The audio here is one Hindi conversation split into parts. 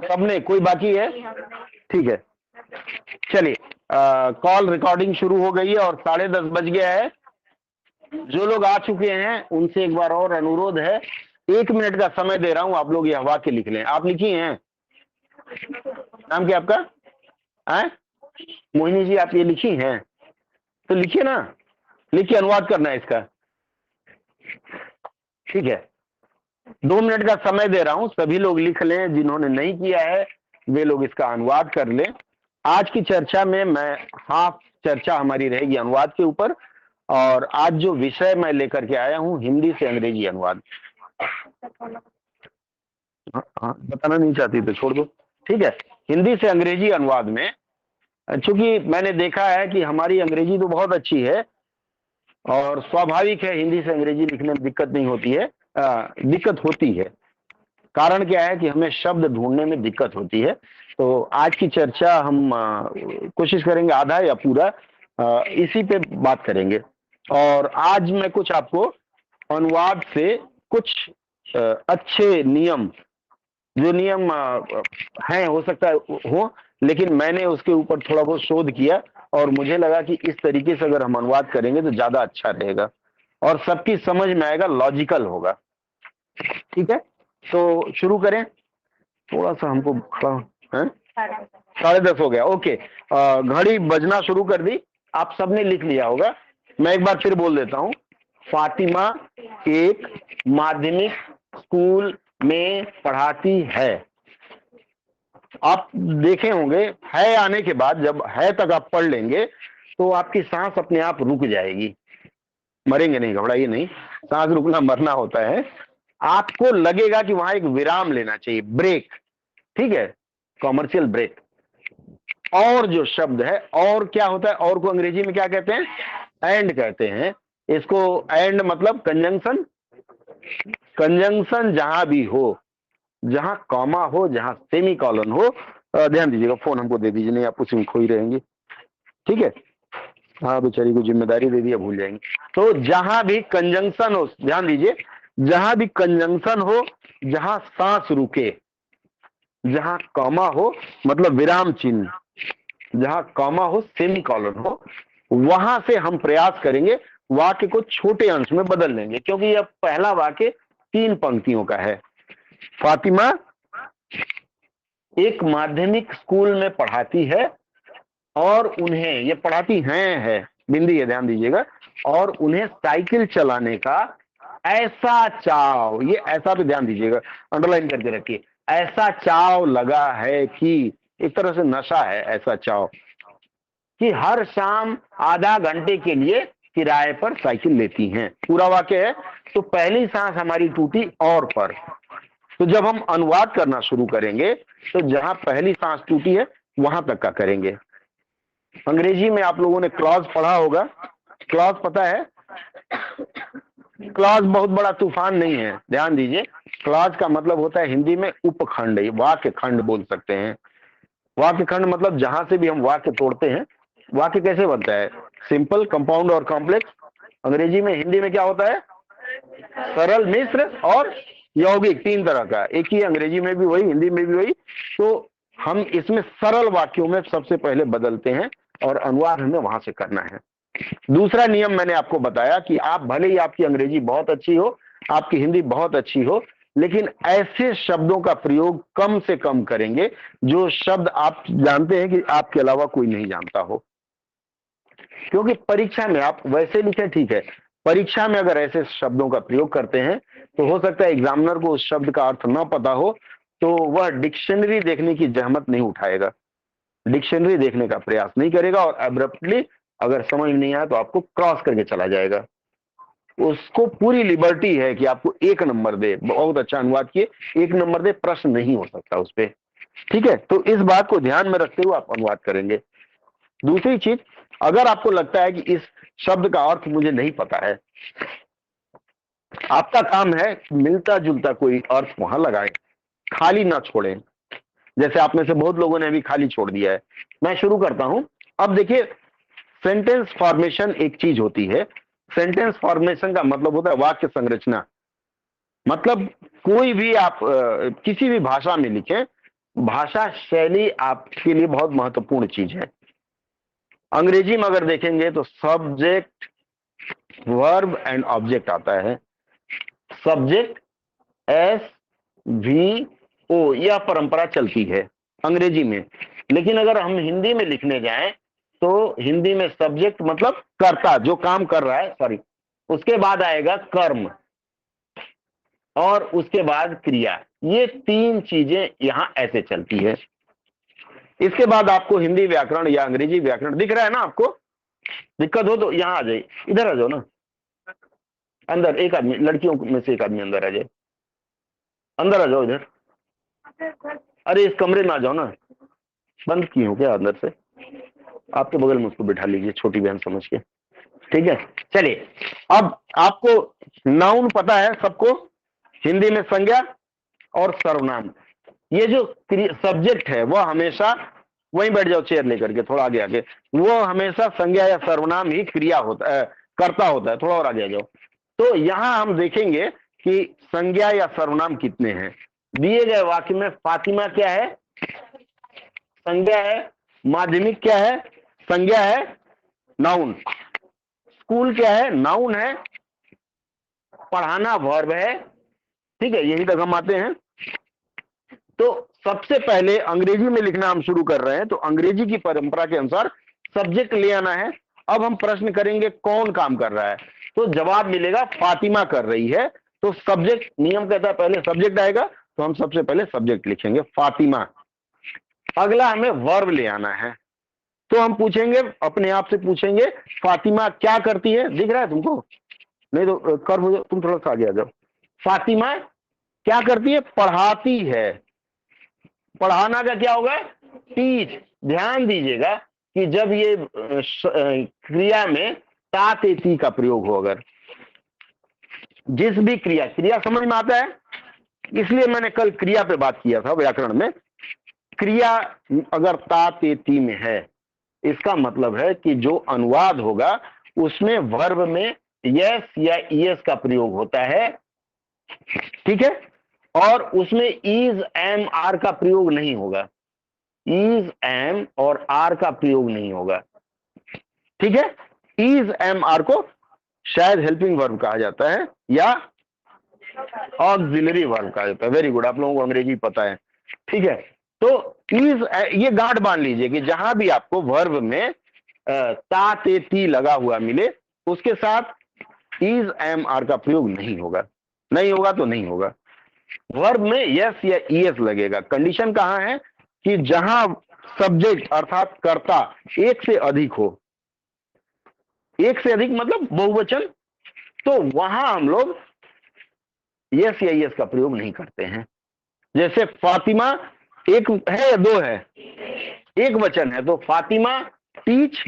सबने, कोई बाकी है? ठीक है, चलिए। कॉल रिकॉर्डिंग शुरू हो गई है और 10:30 बज गया है। जो लोग आ चुके हैं उनसे एक बार और अनुरोध है, 1 मिनट का समय दे रहा हूं, आप लोग यह वाक्य लिख लें। आप लिखी हैं? नाम क्या आपका? है मोहिनी जी, आप ये लिखी हैं? तो लिखिए ना, लिख के अनुवाद करना है इसका। ठीक है, 2 मिनट का समय दे रहा हूं, सभी लोग लिख लें। जिन्होंने नहीं किया है वे लोग इसका अनुवाद कर लें। आज की चर्चा में मैं हाफ चर्चा हमारी रहेगी अनुवाद के ऊपर, और आज जो विषय मैं लेकर के आया हूं हिंदी से अंग्रेजी अनुवाद। हाँ हाँ, बताना नहीं चाहती तो छोड़ दो। ठीक है, हिंदी से अंग्रेजी अनुवाद में, चूंकि मैंने देखा है कि हमारी अंग्रेजी तो बहुत अच्छी है और स्वाभाविक है हिंदी से अंग्रेजी लिखने में दिक्कत नहीं होती है, दिक्कत होती है। कारण क्या है कि हमें शब्द ढूंढने में दिक्कत होती है। तो आज की चर्चा हम कोशिश करेंगे आधा या पूरा इसी पे बात करेंगे। और आज मैं कुछ आपको अनुवाद से कुछ अच्छे नियम, जो नियम हैं, हो सकता है हो, लेकिन मैंने उसके ऊपर थोड़ा बहुत शोध किया और मुझे लगा कि इस तरीके से अगर हम अनुवाद करेंगे तो ज्यादा अच्छा रहेगा और सबकी समझ में आएगा, लॉजिकल होगा। ठीक है, तो शुरू करें। थोड़ा सा हमको खड़ा है, 10:30 हो गया। ओके, घड़ी बजना शुरू कर दी, आप सबने लिख लिया होगा। मैं एक बार फिर बोल देता हूं। फातिमा एक माध्यमिक स्कूल में पढ़ाती है। आप देखे होंगे, है आने के बाद जब है तक आप पढ़ लेंगे तो आपकी सांस अपने आप रुक जाएगी। मरेंगे नहीं, घबराइए नहीं, सांस रुकना मरना होता है। आपको लगेगा कि वहां एक विराम लेना चाहिए, ब्रेक। ठीक है, कॉमर्शियल ब्रेक। और जो शब्द है, और क्या होता है, और को अंग्रेजी में क्या कहते हैं? एंड कहते हैं इसको। एंड मतलब कंजंक्शन। कंजंक्शन जहां भी हो, जहां कॉमा हो, जहां सेमी कॉलन हो, ध्यान दीजिएगा। फोन हमको दे दीजिए, नहीं आप उसी में खोई रहेंगे। ठीक है, हाँ, बेचारी को जिम्मेदारी दे दिया, भूल जाएंगे। तो जहां भी कंजंक्शन हो, ध्यान दीजिए, जहां भी कंजंक्शन हो, जहां सांस रुके, जहां कॉमा हो मतलब विराम चिन्ह, जहां कॉमा हो, सेमी कॉलन हो, वहां से हम प्रयास करेंगे वाक्य को छोटे अंश में बदल लेंगे, क्योंकि यह पहला वाक्य 3 पंक्तियों का है। फातिमा एक माध्यमिक स्कूल में पढ़ाती है और उन्हें, ये पढ़ाती हैं है, बिंदी है, ध्यान दीजिएगा, और उन्हें साइकिल चलाने का ऐसा चाव, ये ऐसा पे ध्यान दीजिएगा, अंडरलाइन करके रखिए, ऐसा चाव लगा है कि, एक तरह से नशा है ऐसा चाव, कि हर शाम आधा घंटे के लिए किराए पर साइकिल लेती हैं। पूरा वाक्य है। तो पहली सांस हमारी टूटी और पर। तो जब हम अनुवाद करना शुरू करेंगे तो जहां पहली सांस टूटी है वहां तक का करेंगे। अंग्रेजी में आप लोगों ने क्लॉज पढ़ा होगा। क्लॉज पता है? क्लॉज बहुत बड़ा तूफान नहीं है, ध्यान दीजिए। क्लॉज का मतलब होता है हिंदी में उपखंड, वाक्य खंड बोल सकते हैं। वाक्य खंड मतलब जहां से भी हम वाक्य तोड़ते हैं। वाक्य कैसे बनता है? सिंपल, कंपाउंड और कॉम्प्लेक्स। अंग्रेजी में, हिंदी में क्या होता है? सरल, मिश्र और यौगिक, 3 तरह का। एक ही, अंग्रेजी में भी वही, हिंदी में भी वही। तो हम इसमें सरल वाक्यों में सबसे पहले बदलते हैं और अनुवाद हमें वहां से करना है। दूसरा नियम मैंने आपको बताया कि आप भले ही आपकी अंग्रेजी बहुत अच्छी हो, आपकी हिंदी बहुत अच्छी हो, लेकिन ऐसे शब्दों का प्रयोग कम से कम करेंगे जो शब्द आप जानते हैं कि आपके अलावा कोई नहीं जानता हो। क्योंकि परीक्षा में आप वैसे लिखे ठीक है, परीक्षा में अगर ऐसे शब्दों का प्रयोग करते हैं तो हो सकता है एग्जामिनर को उस शब्द का अर्थ न पता हो, तो वह डिक्शनरी देखने की जहमत नहीं उठाएगा, डिक्शनरी देखने का प्रयास नहीं करेगा और एब्रप्टली अगर समझ नहीं आया तो आपको क्रॉस करके चला जाएगा। उसको पूरी लिबर्टी है कि आपको 1 नंबर दे, बहुत अच्छा अनुवाद किए, 1 नंबर दे, प्रश्न नहीं हो सकता उस पर। ठीक है, तो इस बात को ध्यान में रखते हुए आप अनुवाद करेंगे। दूसरी चीज, अगर आपको लगता है कि इस शब्द का अर्थ मुझे नहीं पता है, आपका काम है मिलता जुलता कोई अर्थ वहां लगाएं, खाली ना छोड़ें। जैसे आप में से बहुत लोगों ने अभी खाली छोड़ दिया है। मैं शुरू करता हूं। अब देखिए, सेंटेंस फॉर्मेशन एक चीज होती है। सेंटेंस फॉर्मेशन का मतलब होता है वाक्य संरचना। मतलब कोई भी आप किसी भी भाषा में लिखें, भाषा शैली आपके लिए बहुत महत्वपूर्ण चीज है। अंग्रेजी में अगर देखेंगे तो सब्जेक्ट, वर्ब एंड ऑब्जेक्ट आता है। सब्जेक्ट SVO, यह परंपरा चलती है अंग्रेजी में। लेकिन अगर हम हिंदी में लिखने जाएं तो हिंदी में सब्जेक्ट मतलब कर्ता, जो काम कर रहा है, सॉरी, उसके बाद आएगा कर्म और उसके बाद क्रिया। ये तीन चीजें यहां ऐसे चलती है। इसके बाद आपको हिंदी व्याकरण या अंग्रेजी व्याकरण दिख रहा है ना? आपको दिक्कत हो तो यहां आ जाइए, इधर आ जाओ ना, अंदर एक आदमी, लड़कियों में से एक आदमी अंदर आ जाए, अंदर आ जाओ इधर। अरे इस कमरे में आ जाओ ना, बंद की हो क्या अंदर से? आपके बगल में उसको बिठा लीजिए, छोटी बहन समझ के, ठीक है? चलिए, अब आपको नाउन पता है सबको, हिंदी में संज्ञा और सर्वनाम। ये जो सब्जेक्ट है वह हमेशा, वहीं बैठ जाओ चेयर लेकर के, थोड़ा आगे आगे, वो हमेशा संज्ञा या सर्वनाम ही क्रिया होता है, कर्ता होता है। थोड़ा और आगे आ जाओ। तो यहां हम देखेंगे कि संज्ञा या सर्वनाम कितने हैं। दिए गए वाक्य में फातिमा क्या है? संज्ञा है। माध्यमिक क्या है? संज्ञा है, नाउन। स्कूल क्या है? नाउन है। पढ़ाना वर्ब है। ठीक है, यही तक हम आते हैं। तो सबसे पहले अंग्रेजी में लिखना हम शुरू कर रहे हैं, तो अंग्रेजी की परंपरा के अनुसार सब्जेक्ट ले आना है। अब हम प्रश्न करेंगे कौन काम कर रहा है, तो जवाब मिलेगा फातिमा कर रही है। तो सब्जेक्ट, नियम कहता है पहले सब्जेक्ट आएगा, तो हम सबसे पहले सब्जेक्ट लिखेंगे फातिमा। अगला हमें वर्ब ले आना है, तो हम पूछेंगे, अपने आप से पूछेंगे, फातिमा क्या करती है? दिख रहा है तुमको? नहीं तो कर हो, तुम थोड़ा सा आगे आ जाओ। फातिमा क्या करती है? पढ़ाती है। पढ़ाना का क्या होगा? टीच। ध्यान दीजिएगा कि जब ये क्रिया में ता ते ती का प्रयोग हो, अगर जिस भी क्रिया, क्रिया समझ में आता है, इसलिए मैंने कल क्रिया पे बात किया था व्याकरण में। क्रिया अगर ता ते ती में है, इसका मतलब है कि जो अनुवाद होगा उसमें वर्ब में यस या ईएस का प्रयोग होता है, ठीक है? और उसमें इज, एम, आर का प्रयोग नहीं होगा। इज, एम और आर का प्रयोग नहीं होगा, ठीक है? इज, एम, आर को शायद हेल्पिंग वर्ब कहा जाता है या ऑक्सिलरी वर्ब कहा जाता है। वेरी गुड, आप लोगों को अंग्रेजी पता है, ठीक है? तो इज, ये गांठ बांध लीजिए कि जहां भी आपको वर्ब में ता ते ती लगा हुआ मिले, उसके साथ इज, एम, आर का प्रयोग नहीं होगा। नहीं होगा तो नहीं होगा। वर्ब में यस या ईएस लगेगा। कंडीशन कहां है? कि जहां सब्जेक्ट अर्थात कर्ता एक से अधिक हो। एक से अधिक मतलब बहुवचन, तो वहां हम लोग यस या ईएस का प्रयोग नहीं करते हैं। जैसे फातिमा एक है या दो है? एक वचन है, तो फातिमा टीच,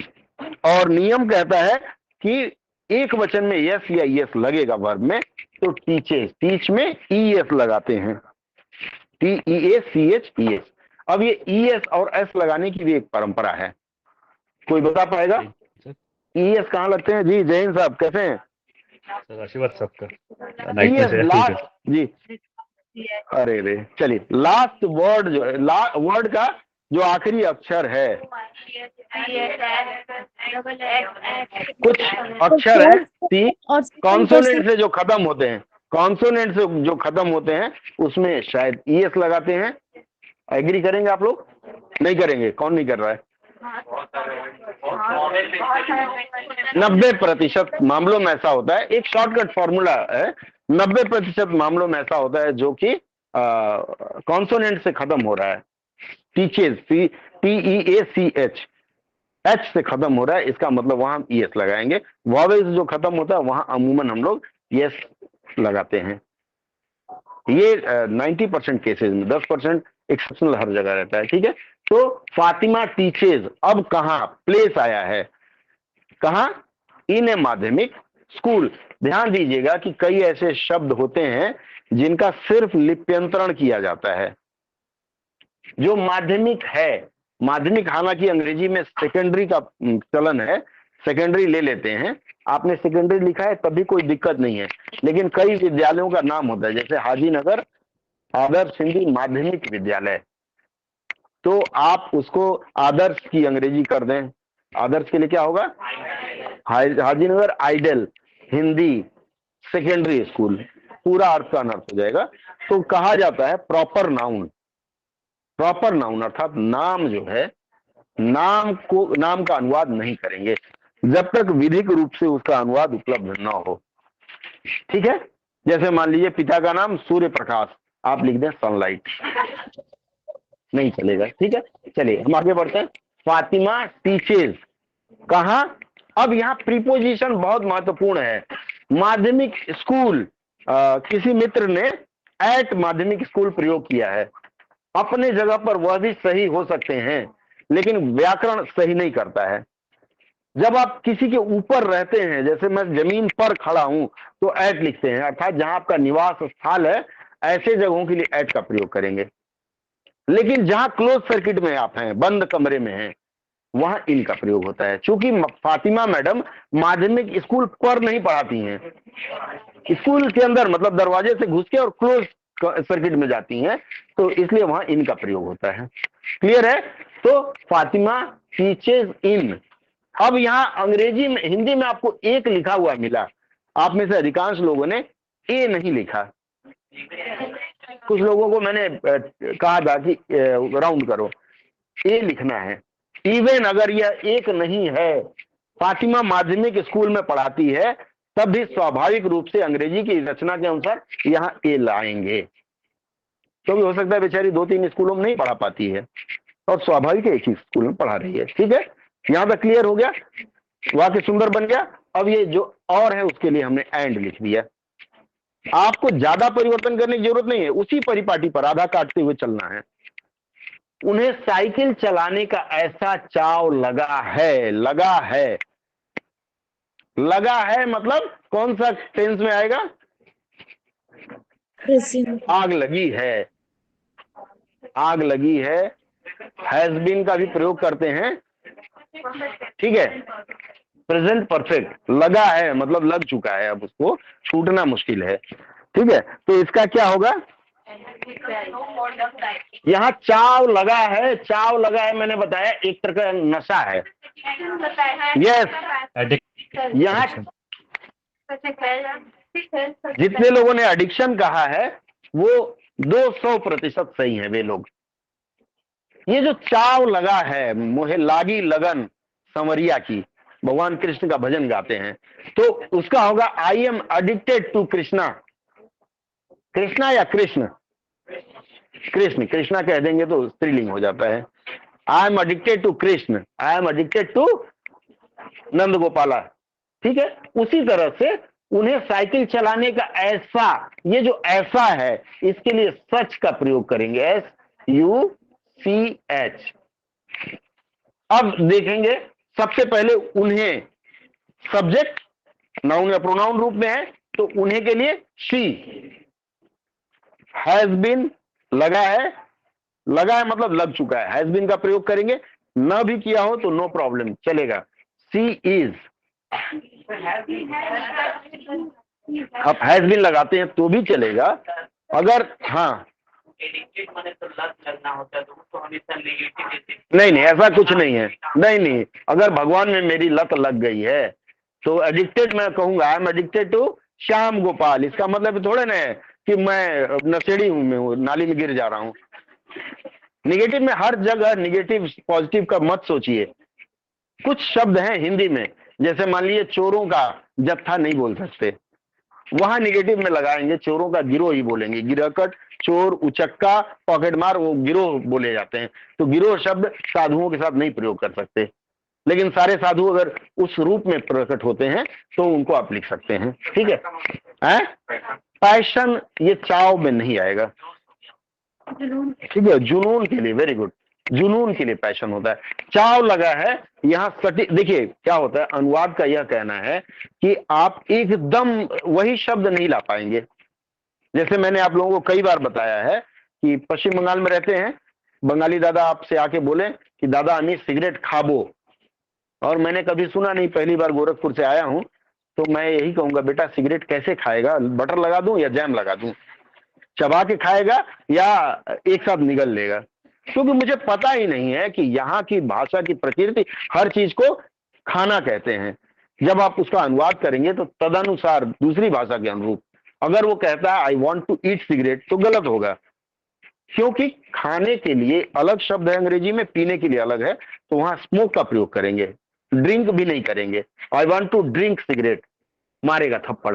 और नियम कहता है कि एक वचन में यस या ईएस लगेगा वर्ब में, तो टीचेस, टीच में ईएस लगाते हैं, TEACHES। अब ये ईएस और एस लगाने की भी एक परंपरा है। कोई बता पाएगा ईएस कहाँ लगते हैं? जी जैन साहब कैसे हैं? सर आशीर्वाद सबका, नाइट में ईएस से ठीक है। लास्ट, जी, अरे रे, चलिए, लास्ट वर्ड जो है, वर्ड का जो आखिरी अक्षर है, कुछ अक्षर है सी, कॉन्सोनेंट से जो खत्म होते हैं, कॉन्सोनेंट से जो खत्म होते हैं उसमें शायद ईएस लगाते हैं। एग्री करेंगे आप लोग? नहीं करेंगे? कौन नहीं कर रहा है? 90% मामलों में ऐसा होता है। एक शॉर्टकट फॉर्मूला है, 90% मामलों में ऐसा होता है जो कि कॉन्सोनेंट से खत्म हो रहा है। टीचेज, TEACH, एच से खत्म हो रहा है, इसका मतलब वहां हम ईएस लगाएंगे। वॉवेल से जो खत्म होता है वहां अमूमन हम लोग यस लगाते हैं। ये 90% केसेज में, 10% एक्सेप्शनल हर जगह रहता है, ठीक है? तो फातिमा टीचेज, अब कहां प्लेस आया है? कहां? इन ए माध्यमिक स्कूल। ध्यान दीजिएगा कि कई ऐसे शब्द होते हैं जिनका सिर्फ लिप्यंतरण किया जाता है। जो माध्यमिक है, माध्यमिक हालांकि अंग्रेजी में सेकेंडरी का चलन है, सेकेंडरी ले लेते हैं। आपने सेकेंडरी लिखा है तभी कोई दिक्कत नहीं है, लेकिन कई विद्यालयों का नाम होता है, जैसे हाजी नगर आदर्श हिंदी माध्यमिक विद्यालय, तो आप उसको आदर्श की अंग्रेजी कर दें। आदर्श के लिए क्या होगा? Hajinagar ideal Hindi secondary school, पूरा अर्थ का अनर्थ हो जाएगा। तो कहा जाता है प्रॉपर नाउन। प्रॉपर नाउन अर्थात नाम जो है, नाम का अनुवाद नहीं करेंगे जब तक विधिक रूप से उसका अनुवाद उपलब्ध न हो। ठीक है? जैसे मान लीजिए पिता का नाम सूर्य प्रकाश, आप लिख दें सनलाइट, नहीं चलेगा। ठीक है, चलिए हम आगे बढ़ते हैं। फातिमा टीचेज, कहा? अब यहाँ प्रीपोजिशन बहुत महत्वपूर्ण है। माध्यमिक स्कूल, किसी मित्र ने एट माध्यमिक स्कूल प्रयोग किया है। अपने जगह पर वह भी सही हो सकते हैं, लेकिन व्याकरण सही नहीं करता है। जब आप किसी के ऊपर रहते हैं, जैसे मैं जमीन पर खड़ा हूं, तो एट लिखते हैं, अर्थात जहां आपका निवास स्थल है, ऐसे जगहों के लिए एट का प्रयोग करेंगे। लेकिन जहां क्लोज सर्किट में आप हैं, बंद कमरे में हैं, वहां इन का प्रयोग होता है। चूंकि फातिमा मैडम माध्यमिक स्कूल पर नहीं पढ़ाती हैं, स्कूल के अंदर मतलब दरवाजे से घुस के और क्लोज सर्किट में जाती हैं, तो इसलिए वहां इन का प्रयोग होता है। क्लियर है? तो फातिमा टीचेज इन। अब यहां अंग्रेजी में, हिंदी में आपको एक लिखा हुआ मिला, आप में से अधिकांश लोगों ने ए नहीं लिखा। कुछ लोगों को मैंने कहा था कि राउंड करो, ए लिखना है। इवन अगर यह एक नहीं है, फातिमा माध्यमिक स्कूल में पढ़ाती है, तब भी स्वाभाविक रूप से अंग्रेजी की रचना के अनुसार यहां ए लाएंगे, क्योंकि हो सकता है बेचारी 2-3 स्कूलों में नहीं पढ़ा पाती है और स्वाभाविक एक ही स्कूल में पढ़ा रही है। ठीक है, यहां तक क्लियर हो गया? वाक्य सुंदर बन गया। अब ये जो और है उसके लिए हमने एंड लिख दिया। आपको ज्यादा परिवर्तन करने की जरूरत नहीं है, उसी परिपाटी पर आधा काटते हुए चलना है। उन्हें साइकिल चलाने का ऐसा चाव लगा है। लगा है, लगा है मतलब कौन सा टेंस में आएगा? आग लगी है, आग लगी है। हैज बीन का भी प्रयोग करते हैं। ठीक है, प्रेजेंट परफेक्ट। लगा है मतलब लग चुका है, अब उसको छूटना मुश्किल है। ठीक है, तो इसका क्या होगा? यहाँ चाव लगा है। चाव लगा है मैंने बताया एक तरह का नशा है। यस, यहाँ जितने लोगों ने एडिक्शन कहा है वो 200% सही है वे लोग। ये जो चाव लगा है, मोहे लागी लगन संवरिया की, भगवान कृष्ण का भजन गाते हैं, तो उसका होगा I am addicted to Krishna. Krishna या कृष्ण? कृष्ण। कृष्णा कह देंगे तो स्त्रीलिंग हो जाता है। I am addicted to Krishna, I am addicted to Nand Gopala. ठीक है, उसी तरह से उन्हें साइकिल चलाने का ऐसा, ये जो ऐसा है इसके लिए सच का प्रयोग करेंगे, SUCH। अब देखेंगे, सबसे पहले उन्हें सब्जेक्ट नाउन या प्रोनाउन रूप में है, तो उन्हें के लिए शी। हैज बीन लगा है, लगा है मतलब लग चुका है, हैज बीन का प्रयोग करेंगे। न भी किया हो तो नो प्रॉब्लम, चलेगा। सी इज, अब हैज बीन लगाते हैं तो भी चलेगा। अगर हाँ, नहीं नहीं ऐसा कुछ नहीं है। नहीं नहीं, अगर भगवान में मेरी लत लग गई है तो एडिक्टेड मैं कहूंगा, I am addicted to Shyam Gopal. इसका मतलब थोड़े ना है कि मैं नशेड़ी हूं, मैं नाली में गिर जा रहा हूं। निगेटिव में हर जगह निगेटिव पॉजिटिव का मत सोचिए। कुछ शब्द हैं हिंदी में, जैसे मान लीजिए चोरों का जत्था नहीं बोल सकते, वहां निगेटिव में लगाएंगे, चोरों का गिरोह ही बोलेंगे। गिरहकट, चोर, उचक्का, पॉकेटमार, वो गिरोह बोले जाते हैं। तो गिरोह शब्द साधुओं के साथ नहीं प्रयोग कर सकते, लेकिन सारे साधु अगर उस रूप में प्रकट होते हैं तो उनको आप लिख सकते हैं। ठीक है, पैशन ये चाव में नहीं आएगा। ठीक है, जुनून के लिए, वेरी गुड, जुनून के लिए पैशन होता है। चाव लगा है यहाँ सटीक। देखिए क्या होता है, अनुवाद का यह कहना है कि आप एकदम वही शब्द नहीं ला पाएंगे। जैसे मैंने आप लोगों को कई बार बताया है कि पश्चिम बंगाल में रहते हैं, बंगाली दादा आपसे आके बोले कि दादा हमें सिगरेट खाबो, और मैंने कभी सुना नहीं, पहली बार गोरखपुर से आया हूं, तो मैं यही कहूंगा बेटा सिगरेट कैसे खाएगा, बटर लगा दूं या जैम लगा दूं? चबा के खाएगा या एक साथ निगल लेगा? क्योंकि मुझे पता ही नहीं है कि यहाँ की भाषा की प्रकृति, हर चीज को खाना कहते हैं। जब आप उसका अनुवाद करेंगे तो तदनुसार दूसरी भाषा के अनुरूप, अगर वो कहता है I want to eat cigarette, तो गलत होगा, क्योंकि खाने के लिए अलग शब्द है अंग्रेजी में, पीने के लिए अलग है, तो वहां स्मोक का प्रयोग करेंगे, ड्रिंक भी नहीं करेंगे। I want to drink cigarette, मारेगा थप्पड़।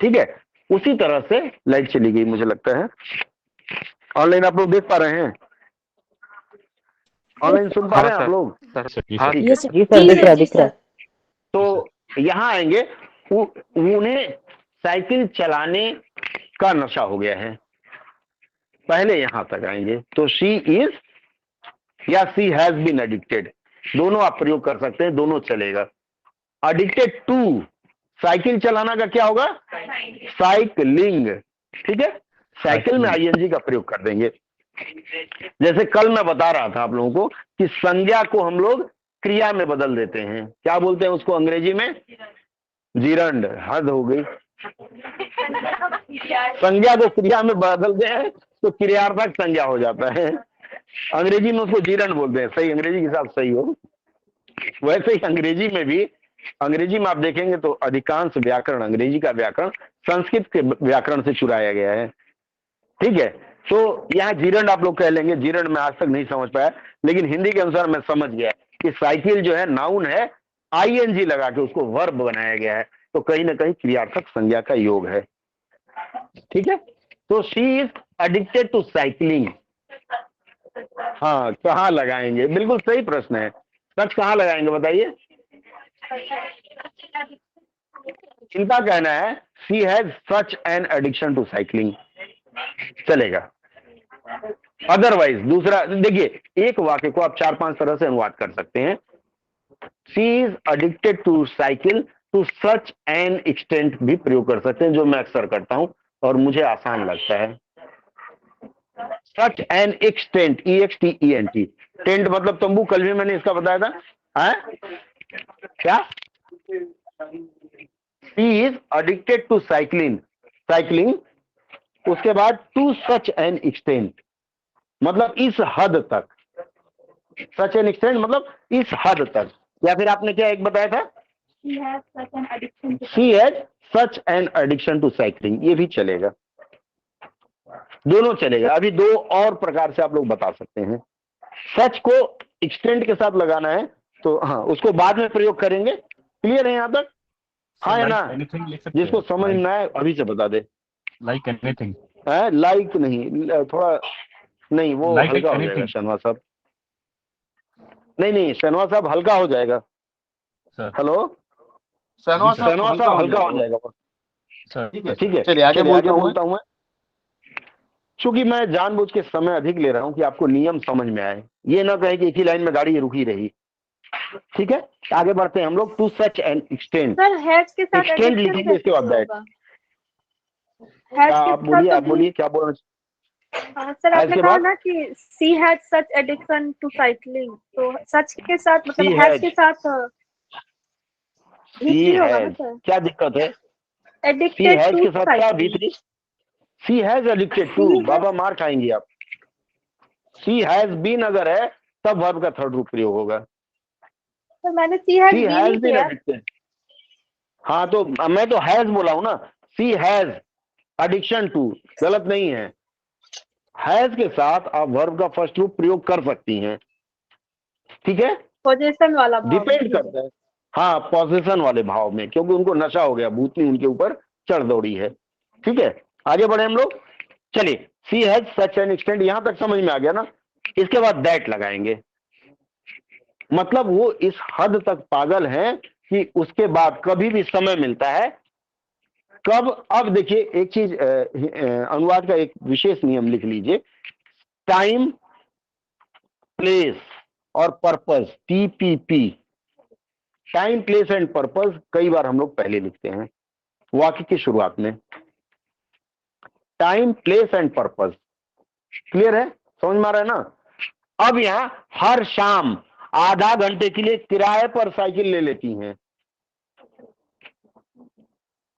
ठीक है, उसी तरह से लाइट चली गई मुझे लगता है। ऑनलाइन आप लोग देख पा रहे हैं? ऑनलाइन सुन पा हाँ रहे हैं आप सर। लोग? जी हाँ, सर। ठीक ये है। सर जी सर दिख रहा है दिख रहा है। तो यहाँ आएंगे, उन्हें साइकिल चलाने का नशा हो गया है, पहले यहां तक आएंगे। तो शी इज या सी हैज बीन एडिक्टेड, दोनों आप प्रयोग कर सकते हैं, दोनों चलेगा। एडिक्टेड टू, साइकिल चलाना का क्या होगा? साइकिलिंग। ठीक है, साइकिल में आईएनजी का प्रयोग कर देंगे। जैसे कल मैं बता रहा था आप लोगों को कि संज्ञा को हम लोग क्रिया में बदल देते हैं, क्या बोलते हैं उसको अंग्रेजी में? जीरंड। हद हो गई, संज्ञा को क्रिया में बदलते हैं तो क्रियार्थक संज्ञा हो जाता है। अंग्रेजी में उसको जीरंड बोलते हैं, सही अंग्रेजी के साथ सही हो। वैसे ही अंग्रेजी में भी, अंग्रेजी में आप देखेंगे तो अधिकांश व्याकरण, अंग्रेजी का व्याकरण संस्कृत के व्याकरण से चुराया गया है। ठीक है, तो यहाँ जीरंड आप लोग कह लेंगे, जीरंड मैं आज तक नहीं समझ पाया, लेकिन हिंदी के अनुसार मैं समझ गया कि साइकिल जो है नाउन है, आईएनजी लगा के उसको वर्ब बनाया गया है, तो कहीं ना कहीं क्रियार्थक संज्ञा का योग है। ठीक है, तो she is addicted to cycling. हाँ, कहाँ लगाएंगे? बिल्कुल सही प्रश्न है, सच कहाँ लगाएंगे बताइए? इनका कहना है she has such an addiction to cycling, चलेगा। अदरवाइज दूसरा देखिए, एक वाक्य को आप 4-5 तरह से अनुवाद कर सकते हैं। She is addicted to cycle to such an extent भी प्रयोग कर सकते हैं, जो मैं अक्सर करता हूं और मुझे आसान लगता है। सच एन एक्सटेंट, EXTENT, टेंट मतलब तंबू, कल भी मैंने इसका बताया था। है क्या? She is addicted to cycling, उसके बाद टू सच एन एक्सटेंट मतलब इस हद तक, सच एन एक्सटेंट मतलब इस हद तक। या फिर आपने क्या एक बताया था? She has such an addiction to cycling, ये भी चलेगा, दोनों चलेगा। अभी दो और प्रकार से आप लोग बता सकते हैं। सच को एक्सटेंट के साथ लगाना है तो हाँ, उसको बाद में प्रयोग करेंगे। क्लियर है यहाँ तक? हाँ है ना? जिसको समझ में आए अभी से बता दे। लाइक एनीथिंग है लाइक नहीं, थोड़ा नहीं, वो Like हल्का हो anything. जाएगा शनवा साहब। नहीं शनवा साहब हल्का हो जाएगा। सर। हेलो, शनवा शनवा साहब हल्का हो जाएगा। सर ठीक है, चलिए आगे बोलता हूँ मैं, चूंकि मैं जानबूझ के समय अधिक ले रहा हूँ कि आपको नियम समझ में आए, ये ना कहे कि एक ही लाइन में गाड़ी रुकी रही। ठीक है, आगे बढ़ते हैं हम लोग। To such an extent, sir has के साथ एक्सटेंट लिखेंगे इसके बाद दैट। आप बोलिए क्या बोल रहे? सर आपने कहा ना कि she has such addiction to cycling, तो सच के साथ मतलब हैज के साथ भी होगा ना सर? क्या दिक्कत है? एडिक्टेड टू के साथ क्या भीतरी? सी हैज एडिक्टेड टू, बाबा मार खाएंगे आप। सी हैज बीन अगर है तब वर्ब का थर्ड रूप प्रयोग होगा। तो मैंने सी हैज बीन एडिक्टेड, हाँ तो मैं तो हैज बोला हूं ना। सी हैज एडिक्शन टू गलत नहीं है, हैज के साथ आप वर्ब का फर्स्ट रूप प्रयोग कर सकती हैं। ठीक है, पोजीशन वाला भाव डिपेंड करता है, हाँ पोजीशन वाले भाव में, क्योंकि उनको नशा हो गया, भूतनी उनके ऊपर चढ़ दौड़ी है। ठीक है, आगे बढ़े हम लोग। चलिए, सी हैज सच एन एक्सटेंट, यहां तक समझ में आ गया ना? इसके बाद दैट लगाएंगे, मतलब वो इस हद तक पागल है कि उसके बाद कभी भी समय मिलता है कब। अब देखिए एक चीज, अनुवाद का एक विशेष नियम लिख लीजिए। टाइम, प्लेस और purpose, TPP, time place and purpose, कई बार हम लोग पहले लिखते हैं वाक्य की शुरुआत में। Time, place and purpose, clear है? समझ में आ रहा है ना? अब यहां हर शाम आधा घंटे के लिए किराए पर साइकिल ले लेती हैं।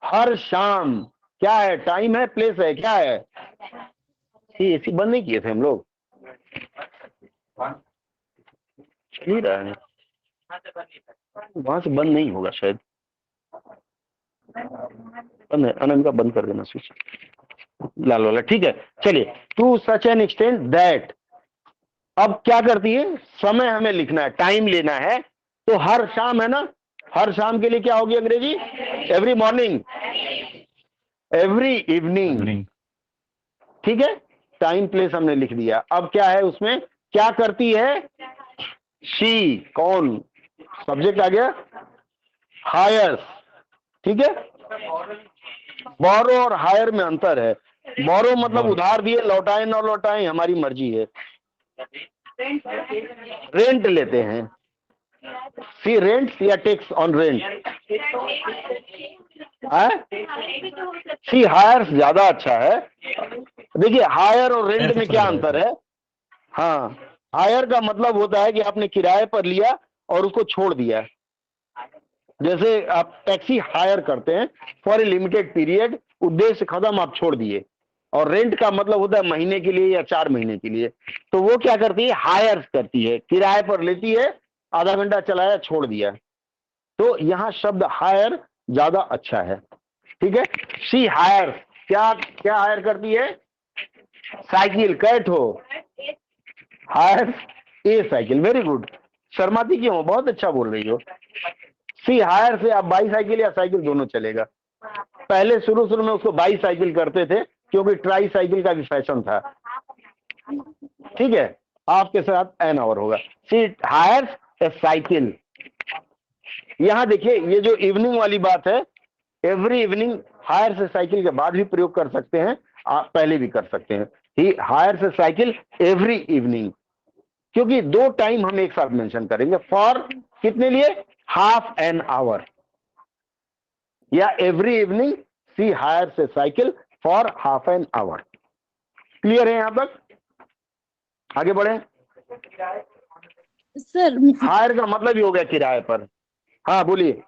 हर शाम क्या है? टाइम है, प्लेस है, क्या है? एसी बंद नहीं किए थे हम लोग? चल ही रहा है, वहां से बंद नहीं होगा शायद, बंद है। अनंत का बंद कर देना स्विच, लाल वाला, ठीक है। चलिए, to such an extent that, अब क्या करती है, समय हमें लिखना है, टाइम लेना है, तो हर शाम है ना, हर शाम के लिए क्या होगी अंग्रेजी, every morning, every evening, evening, ठीक है। टाइम प्लेस हमने लिख दिया। अब क्या है उसमें, क्या करती है, शी, कौन, सब्जेक्ट आ गया, हायर्स, ठीक है। बोरो और हायर में अंतर है, बोरो मतलब Borrow. उधार दिए, लौटाए ना लौटाए हमारी मर्जी है, रेंट लेते हैं, सी रेंट या takes on rent, she hires ज्यादा अच्छा है। देखिए हायर और रेंट ऐसे में समझ क्या रहा है अंतर सर। है, हाँ, हायर का मतलब होता है कि आपने किराए पर लिया और उसको छोड़ दिया, जैसे आप टैक्सी हायर करते हैं फॉर ए लिमिटेड पीरियड, उद्देश्य खत्म, आप छोड़ दिए। और रेंट का मतलब होता है महीने के लिए या 4 महीने के लिए। तो वो क्या करती है, हायर करती है, किराए पर लेती है, आधा घंटा चलाया छोड़ दिया। तो यहाँ शब्द हायर ज्यादा अच्छा है, ठीक है। शी हायर, क्या क्या हायर करती है, साइकिल, कैट हो, hire a cycle, very good. शर्माती क्यों हो, बहुत अच्छा बोल रही हो। सी हायर से आप बाईसाइकिल या साइकिल दोनों चलेगा। पहले शुरू शुरू में उसको बाईसाइकिल करते थे क्योंकि ट्राई साइकिल का भी फैशन था, ठीक है। आपके साथ एन आवर होगा, सी हायर्स ए साइकिल। यहां देखिए ये जो इवनिंग वाली बात है, एवरी इवनिंग हायर से साइकिल के बाद भी प्रयोग कर सकते हैं, आप पहले भी कर सकते हैं। ही हायर से साइकिल एवरी इवनिंग, क्योंकि दो टाइम हम एक साथ मेंशन करेंगे, फॉर कितने लिए, हाफ एन आवर, या एवरी इवनिंग सी हायर से cycle for half an hour. Clear है यहां तक, आगे बढ़े। सर हायर का मतलब ही हो गया किराए पर। हाँ बोलिए।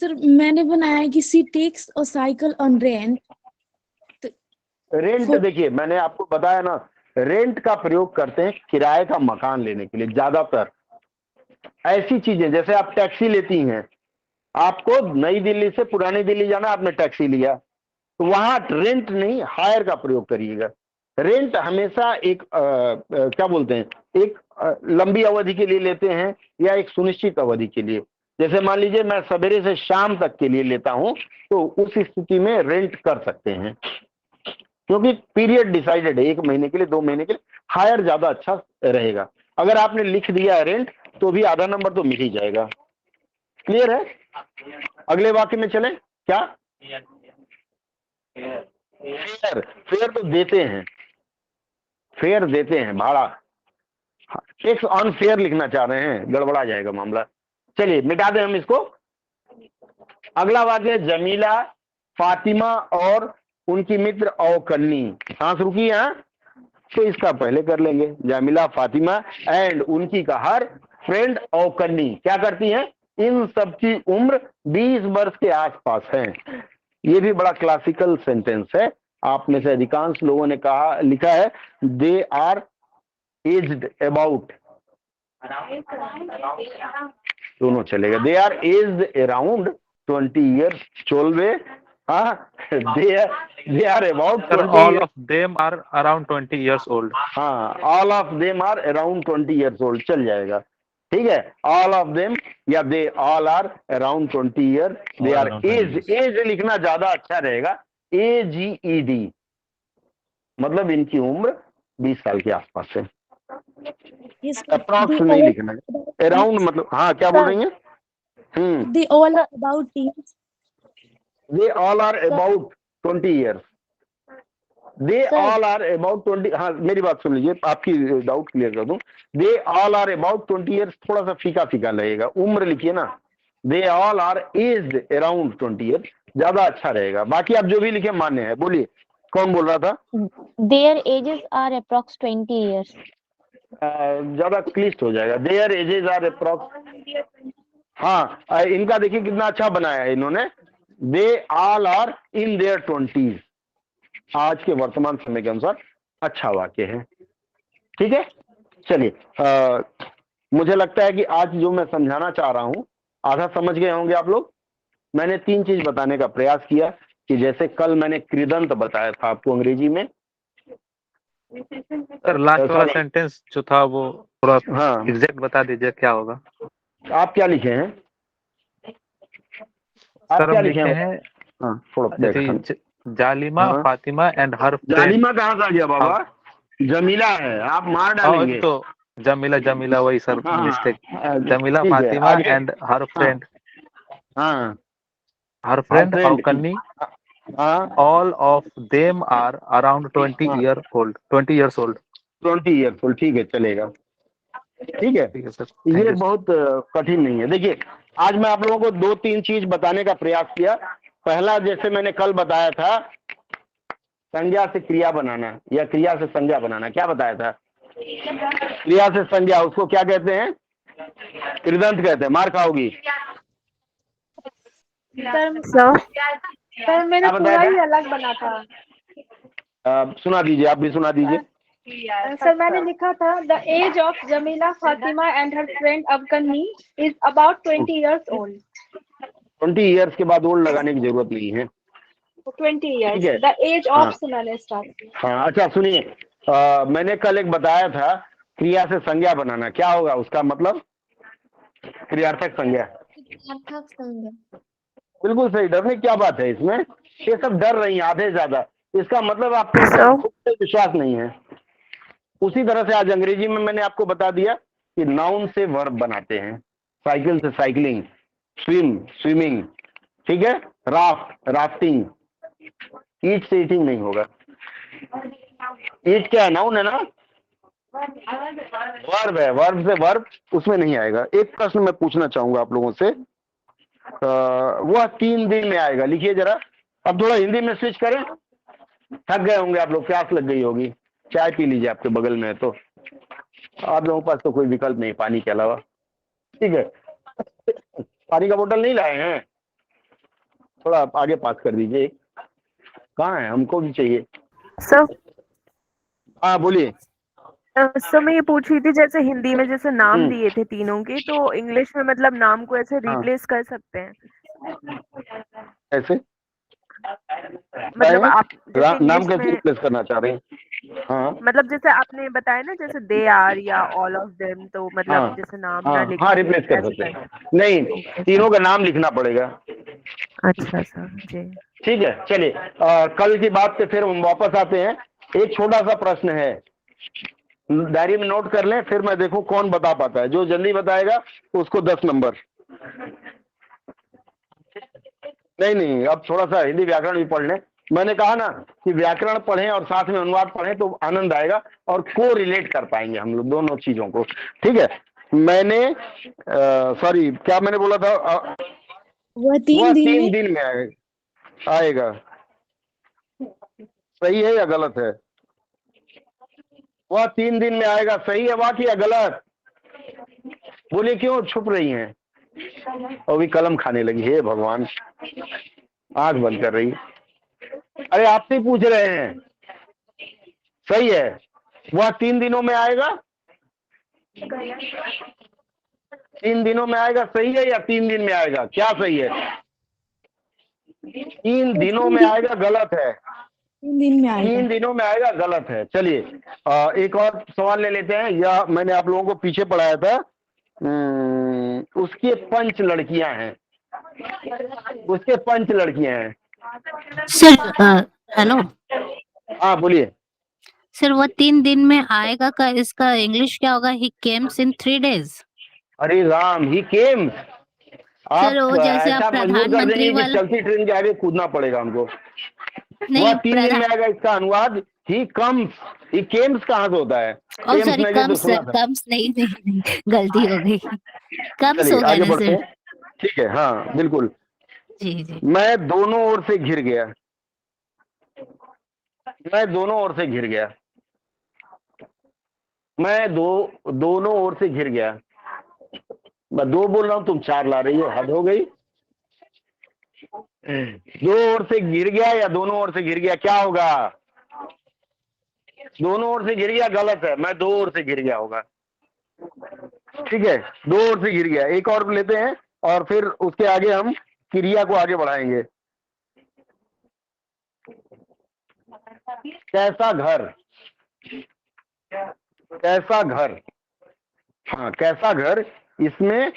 सर मैंने बनाया है कि she takes a cycle on rent. Rent, देखिए मैंने आपको बताया ना, रेंट का प्रयोग करते हैं किराए का मकान लेने के लिए ज्यादातर। ऐसी चीजें जैसे आप टैक्सी लेती हैं, आपको नई दिल्ली से पुरानी दिल्ली जाना, आपने टैक्सी लिया, तो वहां रेंट नहीं हायर का प्रयोग करिएगा। रेंट हमेशा एक क्या बोलते हैं, एक लंबी अवधि के लिए लेते हैं या एक सुनिश्चित अवधि के लिए। जैसे मान लीजिए मैं सवेरे से शाम तक के लिए लेता हूं, तो उस स्थिति में रेंट कर सकते हैं, क्योंकि पीरियड डिसाइडेड है, 1 महीने के लिए, 2 महीने के लिए, हायर ज्यादा अच्छा रहेगा। अगर आपने लिख दिया है रेंट, तो भी आधा नंबर तो मिल ही जाएगा। क्लियर है, अगले वाक्य में चलें क्या, फेयर, फेयर तो देते हैं, फेयर देते हैं, भाड़ा। टैक्स ऑन फेयर लिखना चाह रहे हैं, गड़बड़ा जाएगा मामला। चलिए मिटा दें हम इसको। अगला वाक्य, जमीला, फातिमा और उनकी मित्र औकन्नी, सांस रुकी है, तो इसका पहले कर लेंगे, जमीला, फातिमा एंड उनकी का हर फ्रेंड औकन्नी, क्या करती हैं, इन सब की उम्र 20 वर्ष के आसपास है। ये भी बड़ा क्लासिकल सेंटेंस है, आप में से अधिकांश लोगों ने कहा, लिखा है दे आर एज्ड अबाउट, दोनों चलेगा, they are aged around 20 years, चोलवे, हाँ, they are about Sir, 20 all years, of them are around 20 years old. हाँ, all of them are around 20 years old, चल जाएगा, ठीक है। ऑल ऑफ देम या they all are around 20 years, they All are around 20 age, years. Age लिखना ज्यादा अच्छा रहेगा, AGED, मतलब इनकी उम्र 20 साल के आसपास है। अप्रॉक्स नहीं लिखना है, अराउंड मतलब, हाँ क्या बोल रही हैं, they all are about teens. They all are about 20 years, they Sir. All are about 20, हाँ मेरी बात सुन लीजिए, आपकी डाउट क्लियर कर दूं। They all are about 20 years थोड़ा सा फीका फीका लगेगा, उम्र लिखिए ना, they all are aged around 20 years, ज्यादा अच्छा रहेगा। बाकी आप जो भी लिखे मान्य है। बोलिए, कौन बोल रहा था, Their ages are approx 20 years. ज्यादा क्लिष्ट हो जाएगा, देयर एजेस आर अप्रॉक्स, हाँ इनका देखिए कितना अच्छा बनाया है इन्होंने, they all are in their 20s, आज के वर्तमान समय के अनुसार अच्छा वाक्य है, ठीक है। चलिए, मुझे लगता है कि आज जो मैं समझाना चाह रहा हूँ आधा समझ गए होंगे आप लोग। मैंने 3 चीज बताने का प्रयास किया कि जैसे कल मैंने कृदंत बताया था आपको अंग्रेजी में। सर लास्ट वाला sorry, सेंटेंस जो था वो थोड़ा हाँ, एग्जैक्ट बता दीजिए क्या होगा। आप क्या लिखे हैं? आप सर क्या हम लिखे लिखे हैं? हैं हाँ, थोड़ा जैसे देखो। जालिमा हाँ, फातिमा एंड हर फ्रेंड। जालिमा कहाँ से आ गया बाबा? जमीला है, आप मार डालेंगे। तो जमीला जमीला वही सर हाँ, मिस्टेक। ठीक जमीला है, फातिमा आगे। एंड हर हाँ, फ्रेंड। हाँ, हर हाँ, फ्रेंड फ्रेंड। अवकन्नी हाँ, all of them are around 20 हाँ, year old 20 years old। 20 years old, ठीक है, चलेगा। ठीक है, ठीक है सर, थैंक ये यू। बहुत कठिन नहीं है। देखिए, आज मैं आप लोगों को 2-3 चीज बताने का प्रयास किया। पहला, जैसे मैंने कल बताया था, संज्ञा से क्रिया बनाना या क्रिया से संज्ञा बनाना। क्या बताया था? क्रिया से संज्ञा, उसको क्या कहते हैं? कृदंत कहते हैं। मार खाओगी। सर मैंने क्या बताया पूरा ही था? अलग बना था। सुना दीजिए, आप भी सुना दीजिए। सर मैंने लिखा था the age of Jamila Fatima and her friend अवकन्नी is about 20 years old। 20 years के बाद ओल्ड लगाने की जरूरत नहीं है। 20 years, ठीक है। द एज हाँ, ऑफ से मैंने स्टार्ट किया। हाँ, अच्छा सुनिए, मैंने कल एक बताया था क्रिया से संज्ञा बनाना। क्या होगा उसका मतलब? क्रियार्थक संज्ञा। बिल्कुल सही। डरने की क्या बात है इसमें? ये सब डर रही हैं आधे ज्यादा। इसका मतलब आपको खुद पे विश्वास नहीं है। उसी तरह से आज अंग्रेजी में मैंने आपको बता दिया कि नाउन से वर्ब बनाते हैं। साइकिल से साइकिलिंग, स्विम स्विमिंग, ठीक है, राफ्ट राफ्टिंग। ईट से ईटिंग नहीं होगा। ईट क्या है? नाउन है ना। वर्ब है, वर्ब से वर्ब उसमें नहीं आएगा। एक प्रश्न मैं पूछना चाहूंगा आप लोगों से, वह 3 दिन में आएगा। लिखिए जरा। अब थोड़ा हिंदी में स्विच करें। थक गए होंगे आप लोग, प्यास लग गई होगी, चाय पी लीजिए, आपके बगल में है तो। आप लोगों के पास तो कोई विकल्प नहीं पानी के अलावा। ठीक है, पानी का बोतल नहीं लाए हैं? थोड़ा आप आगे पास कर दीजिए। कहाँ है? हमको भी चाहिए। सर हाँ, बोलिए। सर मैं ये पूछ रही थी, जैसे हिंदी में जैसे नाम हम्म, दिए थे तीनों के, तो इंग्लिश में मतलब नाम को ऐसे हाँ, रिप्लेस कर सकते हैं? ऐसे मतलब आप जैसे नाम इंग्लिश कैसे में, रिप्लेस करना चाह रहे हैं? हाँ, मतलब जैसे आपने बताया ना, जैसे दे आर या ऑल ऑफ देम, तो मतलब हाँ, जैसे नाम हाँ, ना हाँ, लिखते रिप्लेस कर ऐसे सकते कर हैं। सकते। नहीं, ओके सर। तीनों का नाम लिखना पड़ेगा। अच्छा सर जी। ठीक है, चलिए। कल की बात से फिर हम वापस आते हैं। एक छोटा सा प्रश्न है, डायरी में नोट कर लें, फिर मैं देखूं कौन बता पाता है। जो जल्दी बताएगा उसको 10 नंबर। नहीं नहीं, अब थोड़ा सा हिंदी व्याकरण भी पढ़ लें। मैंने कहा ना कि व्याकरण पढ़ें और साथ में अनुवाद पढ़ें तो आनंद आएगा और को रिलेट कर पाएंगे हम लोग दोनों चीजों को। ठीक है, मैंने सॉरी, क्या मैंने बोला था? वह वह 3 दिन 3 में दिन में आएगा। सही है या गलत है? वह 3 दिन में आएगा, सही है वाक्य या गलत? बोले क्यों छुप रही हैं? और भी कलम खाने लगी। हे भगवान, आंख बंद कर रही। अरे आपसे ही पूछ रहे हैं। सही है, वह 3 दिनों में आएगा। 3 दिनों में आएगा, सही है या 3 दिन में आएगा? क्या सही है? 3 दिनों में आएगा, गलत है। 3 दिन में आएगा। 3 दिनों में आएगा, गलत है। चलिए, एक और सवाल ले लेते हैं। यह मैंने आप लोगों को पीछे पढ़ाया था। उसके 5 लड़कियां हैं। उसके 5 लड़कियां हैं। सर हेलो हाँ, बोलिए। सर, वो 3 दिन में आएगा का इसका इंग्लिश क्या होगा? ही केम्स इन 3 days। अरे राम, ही केम। सर आप वो जैसे आप ऐसा मजबूर कर प्रधानमंत्री देंगे कि वाला, चलती ट्रेन के आगे कूदना पड़ेगा हमको। वह नहीं 3 दिन में आएगा, इसका अनुवाद ही कम्स। ही केम्स कहाँ से होता है? ओ केम्स सॉरी, मैंने तो कम्स सुना था। कम्स नहीं नहीं नहीं, गलती हो गई। कम्स चलिए होगा आगे ना बढ़ते सर? हैं। ठीक है, हाँ बिल्कुल। जी जी। मैं दोनों ओर से घिर गया। मैं दोनों ओर से घिर गया। मैं दोनों ओर से घिर गया। मैं 2 बोल रहा हूं, तुम 4 ला रही हो, हद हो गई। 2 ओर से गिर गया या दोनों ओर से गिर गया, क्या होगा? दोनों ओर से गिर गया गलत है, मैं 2 ओर से गिर गया होगा। ठीक है, 2 ओर से गिर गया। एक और लेते हैं और फिर उसके आगे हम क्रिया को आगे बढ़ाएंगे। कैसा घर, कैसा घर, हाँ कैसा घर, इसमें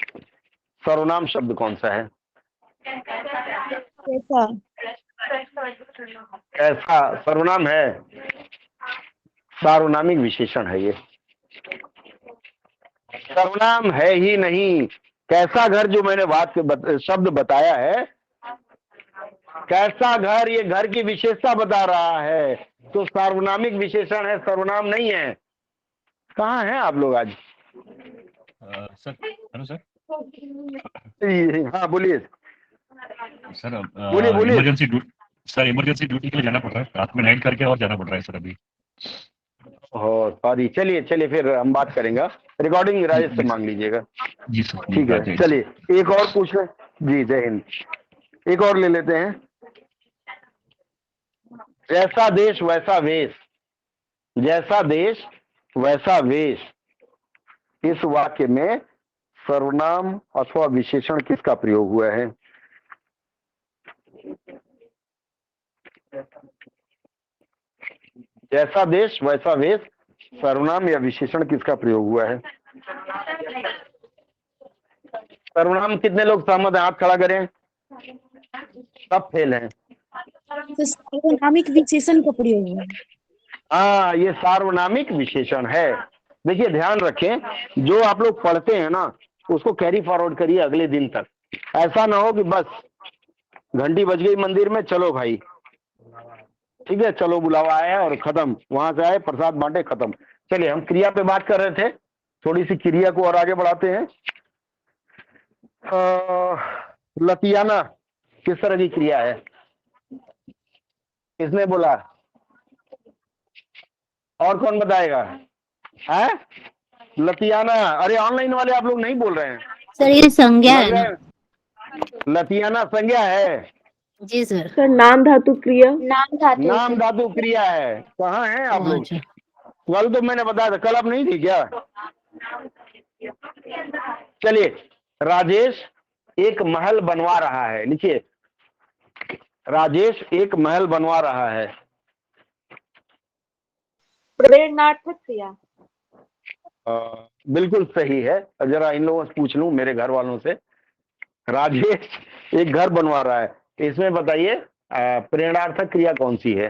सर्वनाम शब्द कौन सा है? कैसा, कैसा सर्वनाम है, सार्वनामिक विशेषण है ये, सर्वनाम है ही नहीं। कैसा घर जो मैंने शब्द बताया है, कैसा घर, ये घर की विशेषता बता रहा है, तो सार्वनामिक विशेषण है, सर्वनाम नहीं है। कहाँ हैं आप लोग आज? Sir hello sir. हाँ बोलिए सर बोलिए बोलिए। इमरजेंसी ड्यूटी के लिए जाना पड़ रहा है, रात में नाइट करके और जाना पड़ रहा है सर अभी। ओह सॉरी, चलिए चलिए फिर हम बात करेंगे, रिकॉर्डिंग राजेश से मांग लीजिएगा। जी सर। ठीक है, चलिए एक और पूछ लें। जी जय हिंद। एक और ले लेते हैं। जैसा देश वैसा वेश, जैसा देश वैसा वेश, इस वाक्य में सर्वनाम अथवा विशेषण किसका प्रयोग हुआ है? जैसा देश वैसा वेश, सर्वनाम या विशेषण किसका प्रयोग हुआ है? सर्वनाम कितने लोग सहमत हैं? हाथ खड़ा करें। सब फेल हैं। तो सार्वनामिक विशेषण का प्रयोग हुआ है। हाँ, ये सार्वनामिक विशेषण है। देखिए ध्यान रखें, जो आप लोग पढ़ते हैं ना उसको कैरी फॉरवर्ड करिए अगले दिन तक। ऐसा ना हो कि बस घंटी बज गई मंदिर में, चलो भाई ठीक है, चलो बुलावा आया और खत्म, वहां से आए प्रसाद बांटे, खत्म। चलिए हम क्रिया पे बात कर रहे थे, थोड़ी सी क्रिया को और आगे बढ़ाते हैं। लतियाना किस तरह की क्रिया है? किसने बोला? और कौन बताएगा? है लतियाना। अरे ऑनलाइन वाले आप लोग नहीं बोल रहे हैं। सर ये संज्ञा है ना? लतियाना संज्ञा है। जी सर। सर नाम धातु क्रिया। नाम धातु नाम धातु क्रिया है। कहाँ हैं आप लोग? अच्छा। कल तो मैंने बताया था, कल आप नहीं थी क्या? चलिए, राजेश एक महल बनवा रहा है, लिखिए राजेश एक महल बनवा रहा है। प्रेरणार्थक क्रिया। बिल्कुल सही है। जरा इन लोगों से पूछ लूं, मेरे घर वालों से। राजेश एक घर बनवा रहा है, इसमें बताइए प्रेरणार्थक क्रिया कौन सी है?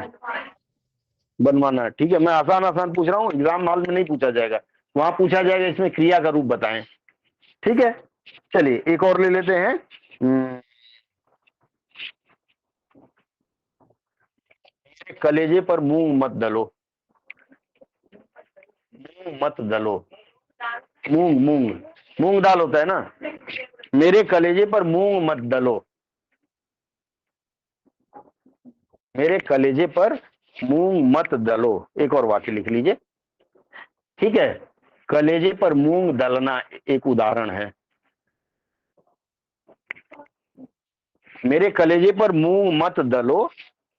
बनवाना। ठीक है, मैं आसान आसान पूछ रहा हूँ, एग्जाम हॉल में नहीं पूछा जाएगा, वहां पूछा जाएगा इसमें क्रिया का रूप बताएं। ठीक है, चलिए एक और ले लेते हैं। कलेजे पर मूंग मत दलो, मूंग मत दलो, मूंग मूंग मूंग दाल होता है ना। मेरे कलेजे पर मूंग मत दलो, मेरे कलेजे पर मूंग मत दलो। एक और वाक्य लिख लीजिए। ठीक है, कलेजे पर मूंग दलना एक उदाहरण है। मेरे कलेजे पर मूंग मत दलो,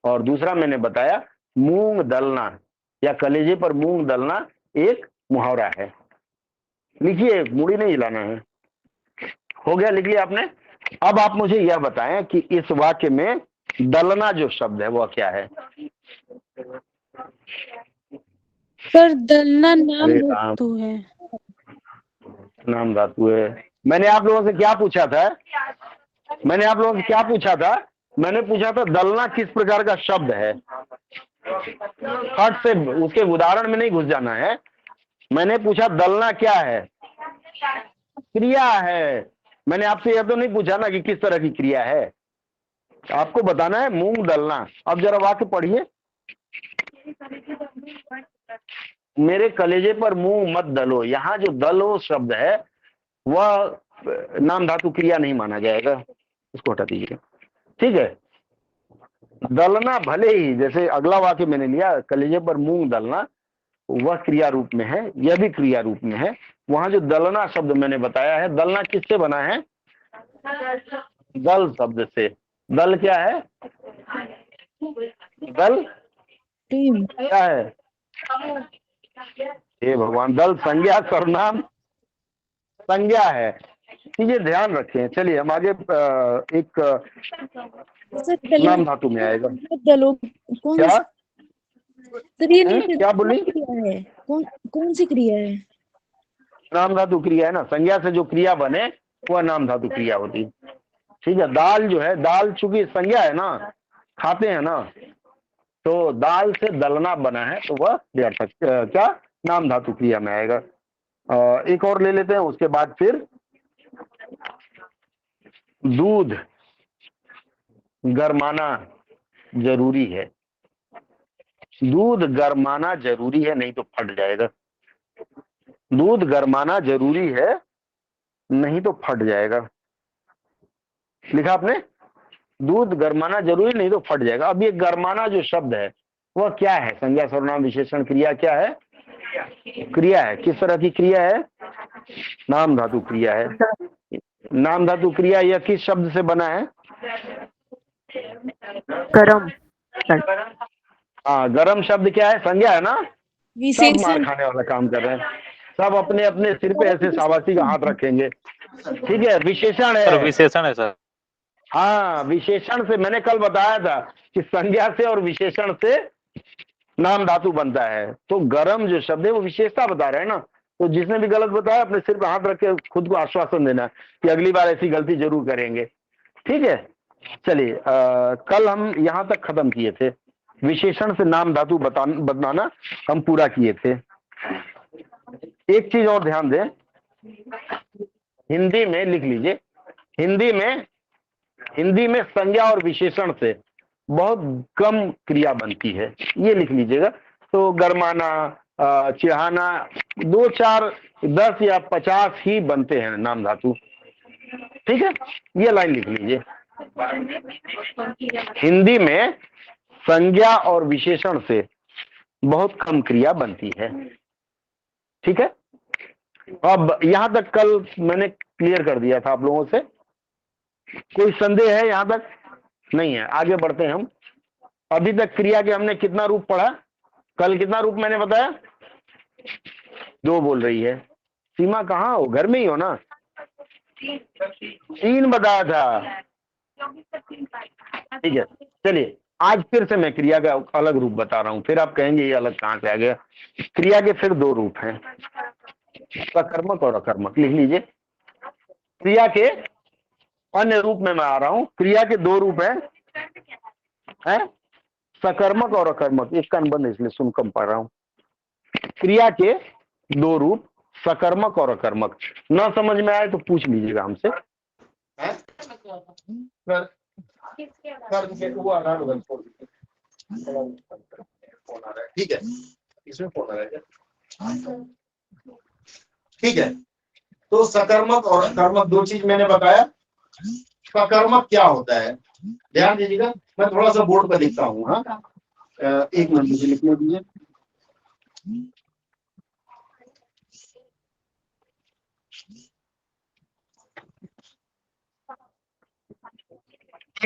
और दूसरा मैंने बताया मूंग दलना या कलेजे पर मूंग दलना एक मुहावरा है। लिखिए, मुड़ी नहीं हिलाना है। हो गया, लिख लिया आपने। अब आप मुझे यह बताएं कि इस वाक्य में दलना जो शब्द है वह क्या है? सर दलना नाम धातु है। नाम धातु है। मैंने आप लोगों से क्या पूछा था? मैंने आप लोगों से क्या पूछा था? मैंने पूछा था दलना किस प्रकार का शब्द है। फट से उसके उदाहरण में नहीं घुस जाना है। मैंने पूछा दलना क्या है? क्रिया है। मैंने आपसे यह तो नहीं पूछा ना कि किस तरह की क्रिया है, आपको बताना है मूंग दलना। अब जरा वाक्य पढ़िए। मेरे कलेजे पर मूंग मत दलो, यहाँ जो दलो शब्द है वह नाम धातु क्रिया नहीं माना जाएगा, इसको हटा दीजिए। ठीक है, दलना भले ही, जैसे अगला वाक्य मैंने लिया कलेजे पर मूंग दलना, वह क्रिया रूप में है, यह भी क्रिया रूप में है। वहां जो दलना शब्द मैंने बताया है, दलना किससे बना है? दल शब्द से। दल क्या है? दल टीम। क्या है? हे भगवान, दल संज्ञा सर्वनाम संज्ञा है, ये ध्यान रखें। चलिए हम आगे एक सर दलों नाम धातु में आएगा। दलों कौन क्या सर ये नहीं क्या बोली? क्रिया है, कौन सी क्रिया है? नाम धातु क्रिया है ना, संज्ञा से जो क्रिया बने वह नाम धातु क्रिया होती है। ठीक है, दाल जो है, दाल चूंकि संज्ञा है ना, खाते हैं ना, तो दाल से दलना बना है तो वह व्यर्थक क्या नाम धातु क्रिया में आएगा। एक और ले लेते हैं, उसके बाद फिर दूध गरमाना जरूरी है। दूध गरमाना जरूरी है, नहीं तो फट जाएगा। दूध गरमाना जरूरी है, नहीं तो फट जाएगा। लिखा आपने? दूध गरमाना जरूरी, नहीं तो फट जाएगा। अब ये गरमाना जो शब्द है वह क्या है? संज्ञा सर्वनाम विशेषण क्रिया क्या है? क्रिया है। किस तरह की क्रिया है? नाम धातु क्रिया है। नाम धातु क्रिया यह किस शब्द से बना है? गरम। हाँ, गरम शब्द क्या है? संज्ञा है ना। सब मार विशेषण खाने वाला काम कर रहे हैं, सब अपने अपने सिर पे ऐसे शाबाशी का हाथ रखेंगे। ठीक है, विशेषण सर है। विशेषण है सर। हाँ, विशेषण से मैंने कल बताया था कि संज्ञा से और विशेषण से नाम धातु बनता है। तो गरम जो शब्द है वो विशेषता बता रहे हैं ना। तो जिसने भी गलत बताया अपने सिर पे हाथ रख के खुद को आश्वासन देना कि अगली बार ऐसी गलती जरूर करेंगे। ठीक है, चलिए कल हम यहाँ तक खत्म किए थे, विशेषण से नाम धातु बताना हम पूरा किए थे। एक चीज और ध्यान दें, हिंदी में लिख लीजिए, हिंदी में संज्ञा और विशेषण से बहुत कम क्रिया बनती है, ये लिख लीजिएगा। तो गरमाना, चिढ़ाना 2, 4, 10 या 50 ही बनते हैं नाम धातु। ठीक है, ये लाइन लिख लीजिए। हिंदी में संज्ञा और विशेषण से बहुत कम क्रिया बनती है। ठीक है, अब यहां तक कल मैंने क्लियर कर दिया था आप लोगों से। कोई संदेह है? यहां तक नहीं है। आगे बढ़ते हैं हम। अभी तक क्रिया के हमने कितना रूप पढ़ा? कल कितना रूप मैंने बताया? 2 बोल रही है। सीमा कहाँ हो? घर में ही हो ना? 3 बताया था। ठीक है, चलिए आज फिर से मैं क्रिया का अलग रूप बता रहा हूं, फिर आप कहेंगे ये अलग कहां से आ गया। क्रिया के फिर 2 रूप हैं, सकर्मक और अकर्मक। लिख लीजिए, क्रिया के अन्य रूप में मैं आ रहा हूं। क्रिया के 2 रूप हैं, सकर्मक और अकर्मक। एक कान बंद इसलिए सुन कम पा रहा हूं। क्रिया के 2 रूप, सकर्मक और अकर्मक। ना समझ में आए तो पूछ लीजिएगा हमसे। ठीक है, इसमें फोन आ रहा है। ठीक है, तो सकर्मक और अकर्मक 2 चीज मैंने बताया। सकर्मक क्या होता है ध्यान दीजिएगा, मैं थोड़ा सा बोर्ड पर लिखता हूँ। हाँ, 1 मिनट मुझे लिखने दीजिए।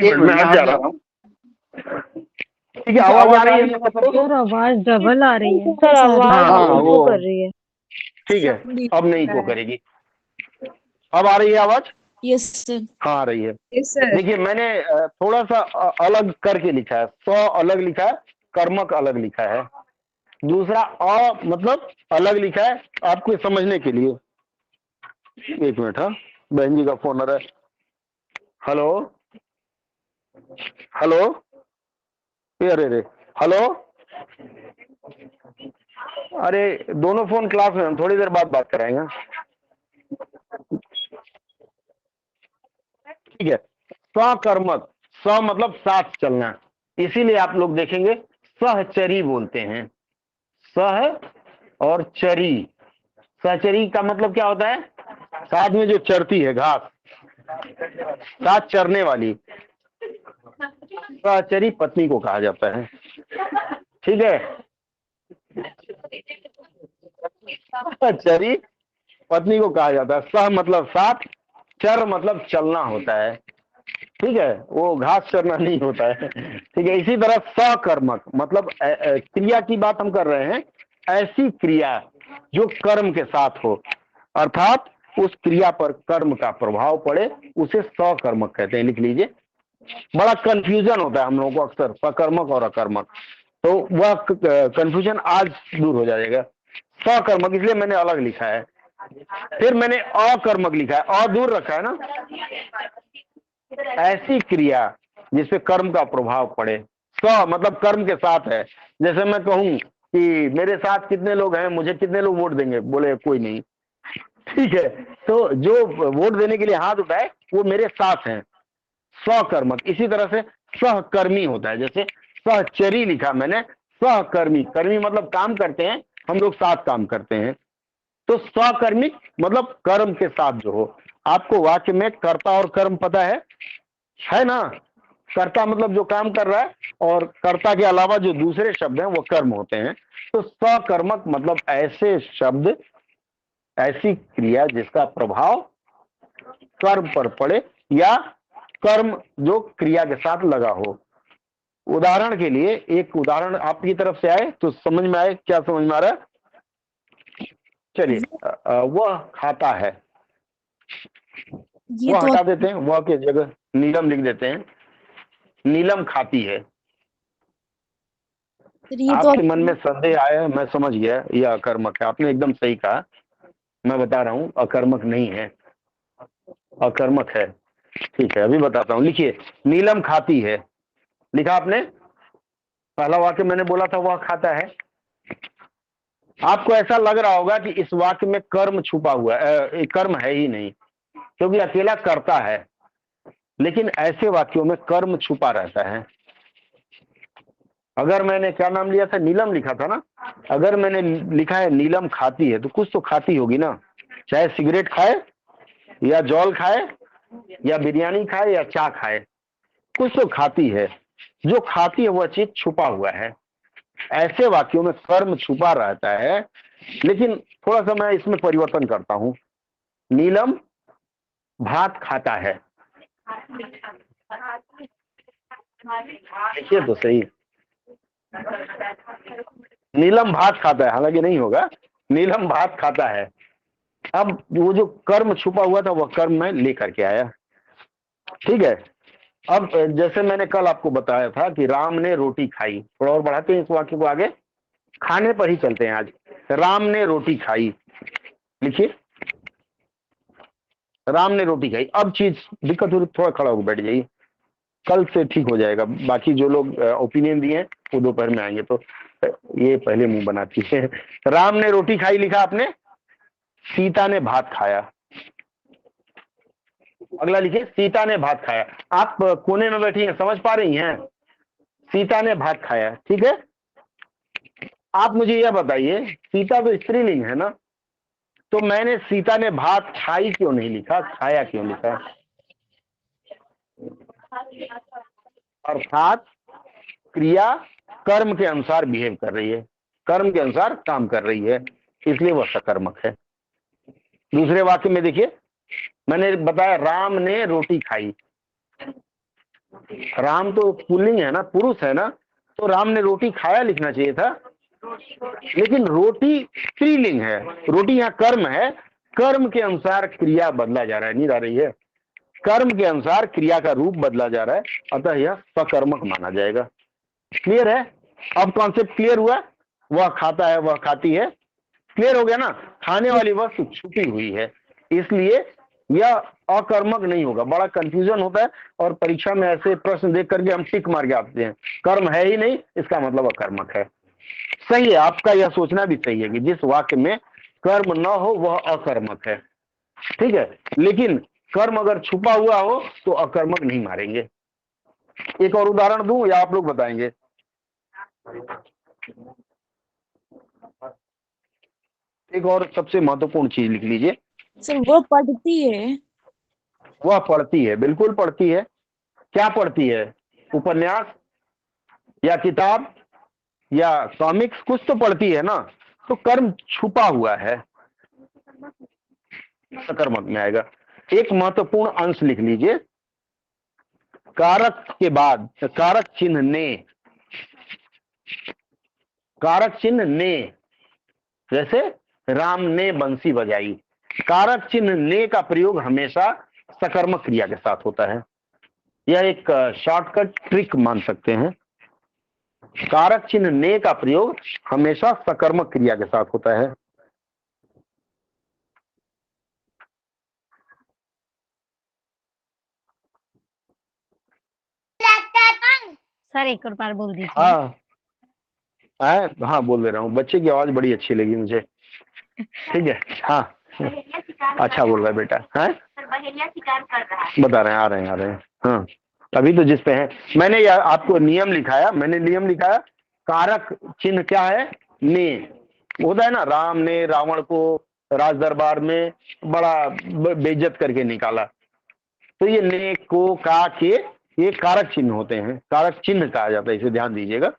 मैं आज जा रहा हूँ। ठीक है, आवाज आ रही है सर आवाज डबल आ रही है। सर आवाज हाँ, इको कर रही है। ठीक है, अब नहीं को करेगी। अब आ रही है आवाज? Yes sir. हाँ आ रही है। Yes sir. देखिए मैंने थोड़ा सा अलग करके लिखा है। स्व अलग लिखा है, कर्मक अलग लिखा है, दूसरा मतलब अलग लिखा है आपको समझने के लिए। 1 मिनट। हाँ, बहन जी का फोन आ रहा है। हेलो हेलो, अरे रे, हेलो, अरे दोनों फोन क्लास में, हम थोड़ी देर बाद बात कराएंगे। ठीक है, सकर्मक, स मतलब साथ चलना, इसीलिए आप लोग देखेंगे सहचरी बोलते हैं। सह और चरी, सहचरी का मतलब क्या होता है? साथ में जो चरती है, घास, साथ चरने वाली। सहचरी पत्नी को कहा जाता है। ठीक है, सहचरी पत्नी को कहा जाता है। सह मतलब साथ, चर मतलब चलना होता है। ठीक है, वो घास चरना नहीं होता है। ठीक है, इसी तरह सकर्मक मतलब क्रिया की बात हम कर रहे हैं, ऐसी क्रिया जो कर्म के साथ हो, अर्थात उस क्रिया पर कर्म का प्रभाव पड़े, उसे सकर्मक कहते हैं। लिख लीजिए, बड़ा कंफ्यूजन होता है हम लोगों को अक्सर सकर्मक और अकर्मक, तो वह कंफ्यूजन आज दूर हो जाएगा। सकर्मक इसलिए मैंने अलग लिखा है, फिर मैंने अकर्मक लिखा है, अ दूर रखा है ना। ऐसी क्रिया जिसपे कर्म का प्रभाव पड़े, स मतलब कर्म के साथ है। जैसे मैं कहूं कि मेरे साथ कितने लोग हैं, मुझे कितने लोग वोट देंगे, बोले कोई नहीं, ठीक है, तो जो वोट देने के लिए हाथ उठाए वो मेरे साथ हैं, सहकर्मक। इसी तरह से सहकर्मी होता है, जैसे सहचरी लिखा मैंने, सहकर्मी, कर्मी मतलब काम करते हैं, हम लोग साथ काम करते हैं, तो सहकर्मी मतलब कर्म के साथ जो हो। आपको वाक्य में कर्ता और कर्म पता है ना। कर्ता मतलब जो काम कर रहा है, और कर्ता के अलावा जो दूसरे शब्द हैं वो कर्म होते हैं। तो सकर्मक मतलब ऐसे शब्द, ऐसी क्रिया जिसका प्रभाव कर्म पर पड़े या कर्म जो क्रिया के साथ लगा हो। उदाहरण के लिए एक उदाहरण आपकी तरफ से आए तो समझ में आए, क्या समझ में आ रहा है? चलिए, वह खाता है, ये वह तो हटा देते हैं, वह के जगह नीलम लिख देते हैं, नीलम खाती है। ये तो आपके मन में संदेह आया, मैं समझ गया, यह अकर्मक है। आपने एकदम सही कहा, मैं बता रहा हूं अकर्मक नहीं है, अकर्मक है। ठीक है, अभी बताता हूं। लिखिए, नीलम खाती है, लिखा आपने। पहला वाक्य मैंने बोला था वह खाता है। आपको ऐसा लग रहा होगा कि इस वाक्य में कर्म छुपा हुआ है, कर्म है ही नहीं, क्योंकि अकेला कर्ता है। लेकिन ऐसे वाक्यों में कर्म छुपा रहता है। अगर मैंने क्या नाम लिया था, नीलम लिखा था ना, अगर मैंने लिखा है नीलम खाती है, तो कुछ तो खाती होगी ना, चाहे सिगरेट खाए या जौल खाए या बिरयानी खाए या चा खाए, कुछ तो खाती है। जो खाती है वह चीज छुपा हुआ है। ऐसे वाक्यों में कर्म छुपा रहता है। लेकिन थोड़ा सा मैं इसमें परिवर्तन करता हूं, नीलम भात खाता है। देखिए तो सही, नीलम भात खाता है, हालांकि नहीं होगा, नीलम भात खाता है। अब वो जो कर्म छुपा हुआ था वह कर्म में लेकर के आया। ठीक है, अब जैसे मैंने कल आपको बताया था कि राम ने रोटी खाई, थोड़ा और बढ़ाते हैं इस वाक्य को आगे, खाने पर ही चलते हैं आज। राम ने रोटी खाई, लिखिए, राम ने रोटी खाई। अब चीज दिक्कत हो रही, थोड़ा खड़ा होकर बैठ जाइए, कल से ठीक हो जाएगा। बाकी जो लोग ओपिनियन दिए हैं वो दोपहर में आएंगे, तो ये पहले मुंह बनाती है। राम ने रोटी खाई लिखा आपने, सीता ने भात खाया। अगला लिखिए, सीता ने भात खाया। आप कोने में बैठी हैं, समझ पा रही हैं? सीता ने भात खाया, ठीक है। आप मुझे यह बताइए, सीता तो स्त्रीलिंग है ना, तो मैंने सीता ने भात खाई क्यों नहीं लिखा, खाया क्यों लिखा? अर्थात क्रिया कर्म के अनुसार बिहेव कर रही है, कर्म के अनुसार काम कर रही है, इसलिए वह सकर्मक है। दूसरे वाक्य में देखिए, मैंने बताया राम ने रोटी खाई। राम तो पुल्लिंग है ना, पुरुष है ना, तो राम ने रोटी खाया लिखना चाहिए था। लेकिन रोटी स्त्रीलिंग है, रोटी यहाँ कर्म है, कर्म के अनुसार क्रिया बदला जा रहा है, नींद आ रही है, कर्म के अनुसार क्रिया का रूप बदला जा रहा है, अतः यह सकर्मक माना जाएगा। क्लियर है? अब कॉन्सेप्ट क्लियर हुआ, वह खाता है, वह खाती है, क्लियर हो गया ना। खाने वाली वस्तु छुपी हुई है, इसलिए यह अकर्मक नहीं होगा। बड़ा कंफ्यूजन होता है, और परीक्षा में ऐसे प्रश्न देख करके हम टिक मार के आते हैं, कर्म है ही नहीं, इसका मतलब अकर्मक है। सही है, आपका यह सोचना भी सही है कि जिस वाक्य में कर्म न हो वह अकर्मक है, ठीक है। लेकिन कर्म अगर छुपा हुआ हो तो अकर्मक नहीं मारेंगे। एक और उदाहरण दूं या आप लोग बताएंगे? एक और सबसे महत्वपूर्ण चीज लिख लीजिए, सर वो पढ़ती है। वह पढ़ती है, बिल्कुल पढ़ती है। क्या पढ़ती है? उपन्यास या किताब या कॉमिक्स, कुछ तो पढ़ती है ना, तो कर्म छुपा हुआ है, सकर्मक में आएगा। एक महत्वपूर्ण अंश लिख लीजिए, कारक के बाद कारक चिन्ह ने, कारक चिन्ह ने, जैसे राम ने बंसी बजाई। कारक चिन्ह ने का प्रयोग हमेशा सकर्मक क्रिया के साथ होता है। यह एक शॉर्टकट ट्रिक मान सकते हैं। कारक चिन्ह ने का प्रयोग हमेशा सकर्मक क्रिया के साथ होता है। सर एक और बार बोल दीजिए। हाँ हाँ बोल दे रहा हूँ, बच्चे की आवाज बड़ी अच्छी लगी मुझे। ठीक है, हाँ अच्छा बोल रहा है बेटा। हाँ बता रहे हैं, आ रहे हैं। हाँ अभी तो जिस पे है मैंने आपको नियम लिखाया, कारक चिन्ह क्या है? ने होता है ना, राम ने रावण को राज दरबार में बड़ा बेइज्जत करके निकाला, तो ये ने को का के ये कारक चिन्ह होते हैं, कारक चिन्ह कहा जाता है, इसे ध्यान दीजिएगा।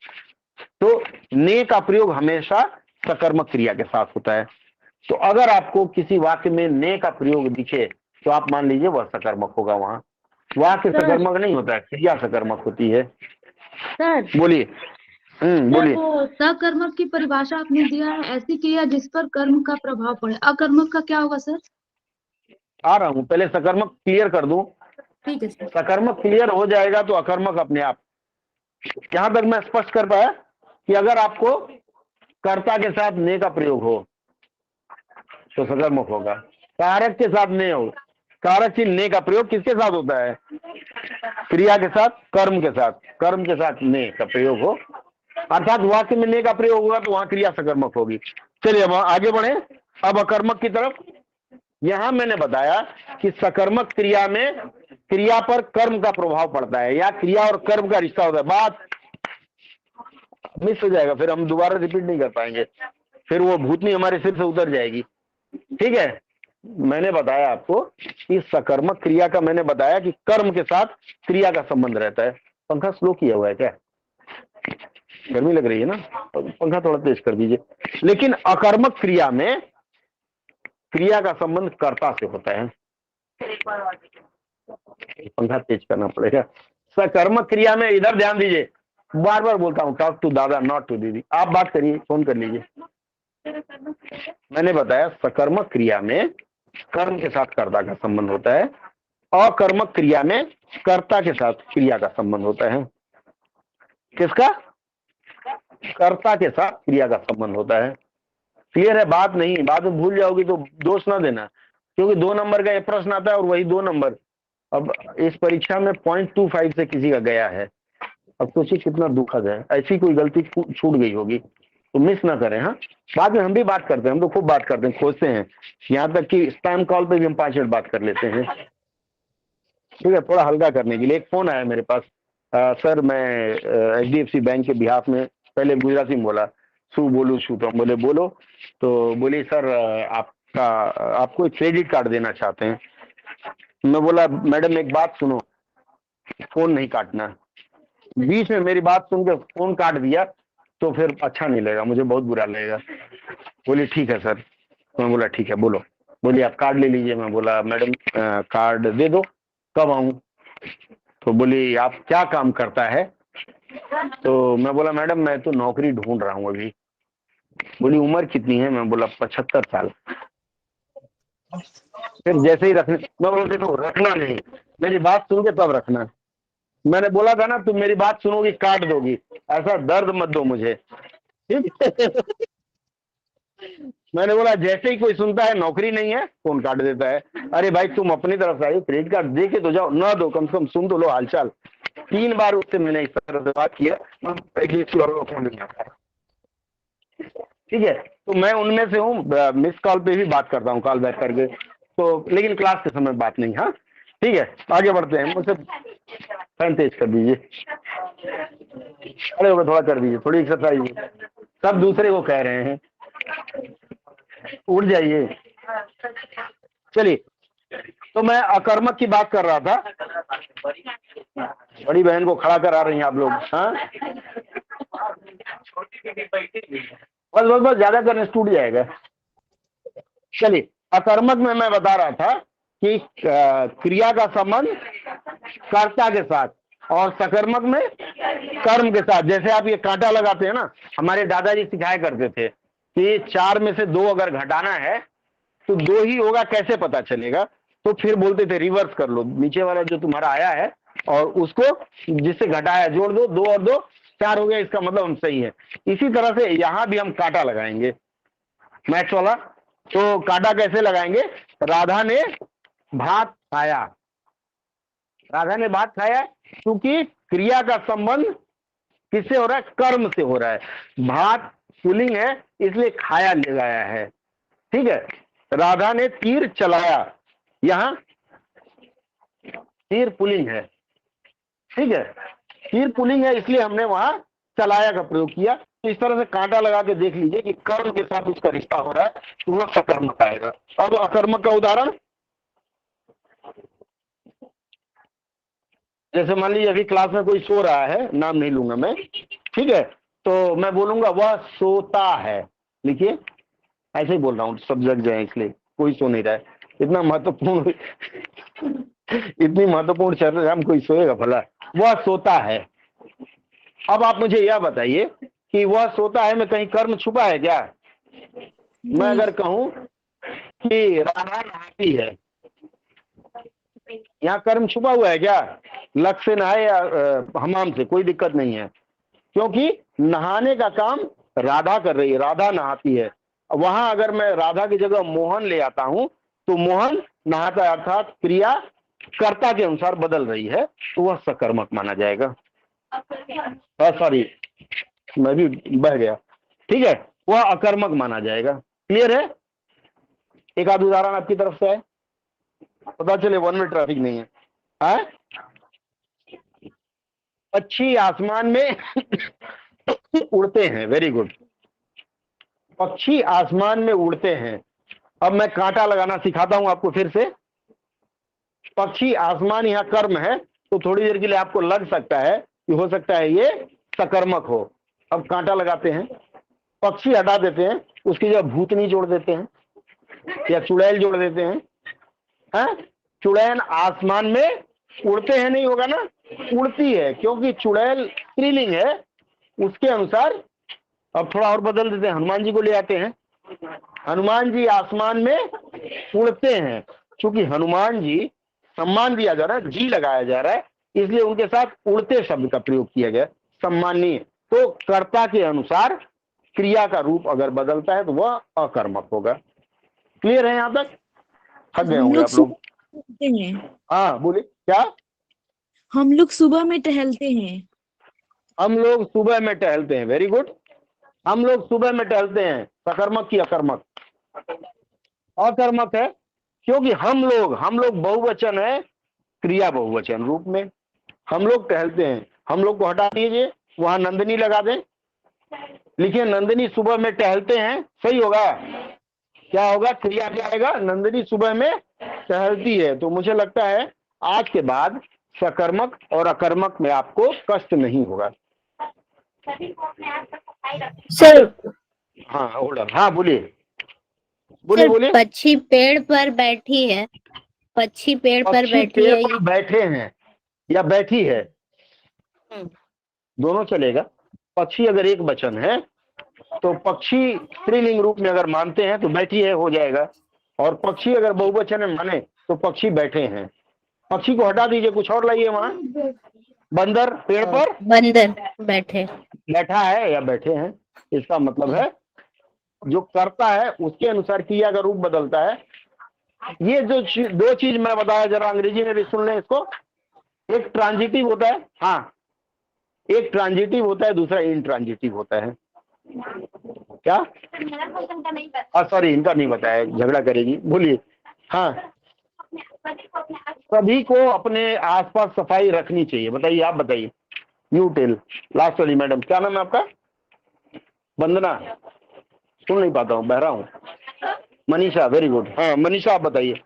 तो ने का प्रयोग हमेशा सकर्मक क्रिया के साथ होता है। तो अगर आपको किसी वाक्य में ने का प्रयोग दिखे तो आप मान लीजिए वह सकर्मक होगा। वहां वाक्य सकर्मक नहीं होता है, क्रिया सकर्मक होती है। सर बोलिए। बोलिए। वो सकर्मक की परिभाषा आपने दिया है, ऐसी क्रिया जिस पर कर्म का प्रभाव पड़े। अकर्मक का क्या होगा सर? आ रहा हूं, पहले सकर्मक क्लियर कर दूं। ठीक है सर। सकर्मक क्लियर हो जाएगा तो अकर्मक अपने आप। यहां तक मैं स्पष्ट कर पाया कि अगर आपको कर्ता के साथ ने का प्रयोग हो तो सकर्मक होगा, कारक के साथ ने हो। कारक चिन्ह ने का प्रयोग किसके साथ होता है? क्रिया के साथ, कर्म के साथ। कर्म के साथ ने का प्रयोग हो, अर्थात वाक्य में ने का प्रयोग होगा तो वहां क्रिया सकर्मक होगी। चलिए अब आगे बढ़े, अब अकर्मक की तरफ। यहां मैंने बताया कि सकर्मक क्रिया में क्रिया पर कर्म का प्रभाव पड़ता है, या क्रिया और कर्म का रिश्ता होता है। बात मिस हो जाएगा, फिर हम दोबारा रिपीट नहीं कर पाएंगे, फिर वो भूतनी हमारे सिर से उतर जाएगी। ठीक है, मैंने बताया आपको कि सकर्मक क्रिया का, मैंने बताया कि कर्म के साथ क्रिया का संबंध रहता है। पंखा स्लो किया हुआ है क्या? गर्मी लग रही है ना, पंखा थोड़ा तेज कर दीजिए। लेकिन अकर्मक क्रिया में क्रिया का संबंध कर्ता से होता है। पंखा तेज करना पड़ेगा। सकर्मक क्रिया में, इधर ध्यान दीजिए, बार बार बोलता हूँ, टॉक टू दादा नॉट टू दीदी। आप बात करिए, फोन कर लीजिए। मैंने बताया सकर्मक क्रिया में कर्म के साथ कर्ता का संबंध होता है, अकर्मक क्रिया में कर्ता के साथ क्रिया का संबंध होता है। किसका? कर्ता के साथ क्रिया का संबंध होता है। क्लियर है बात? नहीं, बात भूल जाओगी तो दोष ना देना, क्योंकि 2 नंबर का ये प्रश्न आता है और वही 2 नंबर अब इस परीक्षा में 0.25 से किसी का गया है। अब सोचिए कितना दुखद है, ऐसी कोई गलती छूट गई होगी तो मिस ना करें। हाँ, बाद में हम भी बात करते हैं, हम तो खूब बात करते हैं, खोजते हैं, यहाँ तक कि स्पैम कॉल पे भी हम 5 मिनट बात कर लेते हैं। ठीक है, थोड़ा हल्का करने के लिए एक फोन आया मेरे पास। सर मैं HDFC बैंक के बिहाफ में, पहले गुजराती में बोला, शू बोलू शू, तो हम बोले बोलो। तो बोली सर आपको क्रेडिट कार्ड देना चाहते हैं। मैं बोला मैडम एक बात सुनो, फोन नहीं काटना। बीच में मेरी बात सुन के फोन काट दिया तो फिर अच्छा नहीं लगेगा, मुझे बहुत बुरा लगेगा। बोली ठीक है सर। मैं बोला ठीक है बोलो। बोली आप कार्ड ले लीजिए। मैं बोला मैडम कार्ड दे दो, कब आऊं? तो बोली आप क्या काम करता है? तो मैं बोला मैडम मैं तो नौकरी ढूंढ रहा हूँ अभी। बोली उम्र कितनी है? मैं बोला 75 साल। फिर जैसे ही रखने, मैं बोला देखो रखना नहीं, मेरी बात सुन के तब रखना। मैंने बोला था ना तुम मेरी बात सुनोगी काट दोगी, ऐसा दर्द मत दो मुझे। मैंने बोला जैसे ही कोई सुनता है नौकरी नहीं है फोन काट देता है। अरे भाई तुम अपनी तरफ से आइए, क्रेडिट कार्ड दे के तो जाओ, ना दो कम से कम सुन तो लो हालचाल। 3 बार उससे मैंने इस तरह से बात किया, ठीक है। तो मैं उनमें से हूँ, मिस कॉल पे भी बात करता हूँ, कॉल बैक करके, तो लेकिन क्लास के समय बात नहीं। हाँ ठीक है, आगे बढ़ते हैं। मुझसे फैन तेज कर दीजिए, अरे थोड़ा कर दीजिए, थोड़ी एक्सरसाइज, सब दूसरे को कह रहे हैं, उठ जाइए। चलिए, तो मैं अकर्मक की बात कर रहा था। बड़ी बहन को खड़ा करा रही हैं आप लोग। हाँ बस बस बस, ज्यादा करने से टूट जाएगा। चलिए, अकर्मक में मैं बता रहा था कि क्रिया का संबंध कर्ता के साथ, और सकर्मक में कर्म के साथ। जैसे आप ये कांटा लगाते हैं ना, हमारे दादाजी सिखाया करते थे कि 4 में से 2 अगर घटाना है तो 2 ही होगा, कैसे पता चलेगा? तो फिर बोलते थे रिवर्स कर लो, नीचे वाला जो तुम्हारा आया है और उसको जिससे घटाया जोड़ दो, 2 और 2 4 हो गया, इसका मतलब हम सही है। इसी तरह से यहां भी हम कांटा लगाएंगे मैथ्स वाला। तो कांटा कैसे लगाएंगे? राधा ने भात खाया, राधा ने भात खाया क्योंकि क्रिया का संबंध किससे हो रहा है? कर्म से हो रहा है। भात पुल्लिंग है इसलिए खाया लगाया है, ठीक है। राधा ने तीर चलाया, यहां तीर पुल्लिंग है, ठीक है, तीर पुल्लिंग है इसलिए हमने वहां चलाया का प्रयोग किया। तो इस तरह से कांटा लगा के देख लीजिए कि कर्म के साथ उसका रिश्ता हो रहा है तो वह सकर्मक आएगा। अब अकर्मक का उदाहरण, जैसे मान लीजिए अभी क्लास में कोई सो रहा है, नाम नहीं लूंगा मैं, ठीक है, तो मैं बोलूंगा वह सोता है, लिखिए, ऐसे ही बोल रहा हूँ सब जग जाए इसलिए, कोई सो नहीं रहा है। इतना महत्वपूर्ण इतनी महत्वपूर्ण चर्चा हम कोई सोएगा भला? वह सोता है। अब आप मुझे यह बताइए कि वह सोता है में कहीं कर्म छुपा है क्या? मैं अगर कहूं कि राधा नहाती है, यहाँ कर्म छुपा हुआ है क्या? लक से नहाए या हमाम से, कोई दिक्कत नहीं है, क्योंकि नहाने का काम राधा कर रही है, राधा नहाती है। वहां अगर मैं राधा की जगह मोहन ले आता हूं तो मोहन नहाता है, अर्थात क्रिया कर्ता के अनुसार बदल रही है, तो वह सकर्मक माना जाएगा। सॉरी, मैं भी बह गया, ठीक है, वह अकर्मक माना जाएगा। क्लियर है? एक आध उदाहरण आपकी तरफ से है, पता चले वन में ट्रैफिक नहीं है। पक्षी आसमान में उड़ते हैं, वेरी गुड, पक्षी आसमान में उड़ते हैं। अब मैं कांटा लगाना सिखाता हूं आपको फिर से। पक्षी आसमान यहाँ कर्म है, तो थोड़ी देर के लिए आपको लग सकता है कि हो सकता है ये सकर्मक हो। अब कांटा लगाते हैं, पक्षी हटा देते हैं, उसकी जगह भूतनी जोड़ देते हैं या चुड़ैल जोड़ देते हैं। चुड़ैल आसमान में उड़ते हैं नहीं होगा ना, उड़ती है, क्योंकि चुड़ैल स्त्रीलिंग है, उसके अनुसार। अब थोड़ा और बदल देते हैं, हनुमान जी को ले आते हैं। हनुमान जी आसमान में उड़ते हैं, क्योंकि हनुमान जी सम्मान दिया जा रहा है, जी लगाया जा रहा है, इसलिए उनके साथ उड़ते शब्द का प्रयोग किया गया, सम्मानीय। तो कर्ता के अनुसार क्रिया का रूप अगर बदलता है तो वह अकर्मक होगा। क्लियर है यहाँ तक? थक गए होंगे आप लोग? हाँ बोलिए, क्या? हम लोग सुबह में टहलते हैं। हम लोग सुबह में टहलते हैं, वेरी गुड, हम लोग सुबह में टहलते हैं। सकर्मक की अकर्मक? अकर्मक है, क्योंकि हम लोग बहुवचन है, क्रिया बहुवचन रूप में हम लोग टहलते हैं। हम लोग को हटा दीजिए, वहां नंदिनी लगा दें, लिखिए नंदिनी सुबह में टहलते हैं, सही होगा? क्या होगा? क्रिया क्या आएगा? नंदिनी सुबह में टहलती है। तो मुझे लगता है आज के बाद सकर्मक और अकर्मक में आपको कष्ट नहीं होगा। सर, हाँ होल्ड, हाँ बोलिए बोलिए बोलिए। पक्षी पेड़ पर बैठी है, पक्षी पेड़ पर पक्षी बैठी पेड़ है, पर बैठे हैं या बैठी है, दोनों चलेगा। पक्षी अगर एक वचन है तो पक्षी स्त्रीलिंग रूप में अगर मानते हैं तो बैठी है हो जाएगा, और पक्षी अगर बहुवचन में माने तो पक्षी बैठे हैं। पक्षी को हटा दीजिए, कुछ और लाइए वहां। बंदर पेड़ पर बंदर बैठे, बैठा है या बैठे हैं, इसका मतलब है जो करता है उसके अनुसार क्रिया का रूप बदलता है। ये जो दो चीज मैं बताया, जरा अंग्रेजी में भी सुन लें इसको। एक ट्रांजिटिव होता है, हाँ एक ट्रांजिटिव होता है, दूसरा इंट्रांजिटिव होता है। क्या? सॉरी, इनका नहीं बताया, झगड़ा करेगी, बोलिए। हाँ, सभी को अपने आसपास सफाई रखनी चाहिए। बताइए, आप बताइए, यू टेल। लास्ट वाली मैडम, क्या नाम है आपका? वंदना, सुन नहीं पाता हूँ, बहरा हूँ। Manisha, very good. हाँ मनीषा, आप बताइए।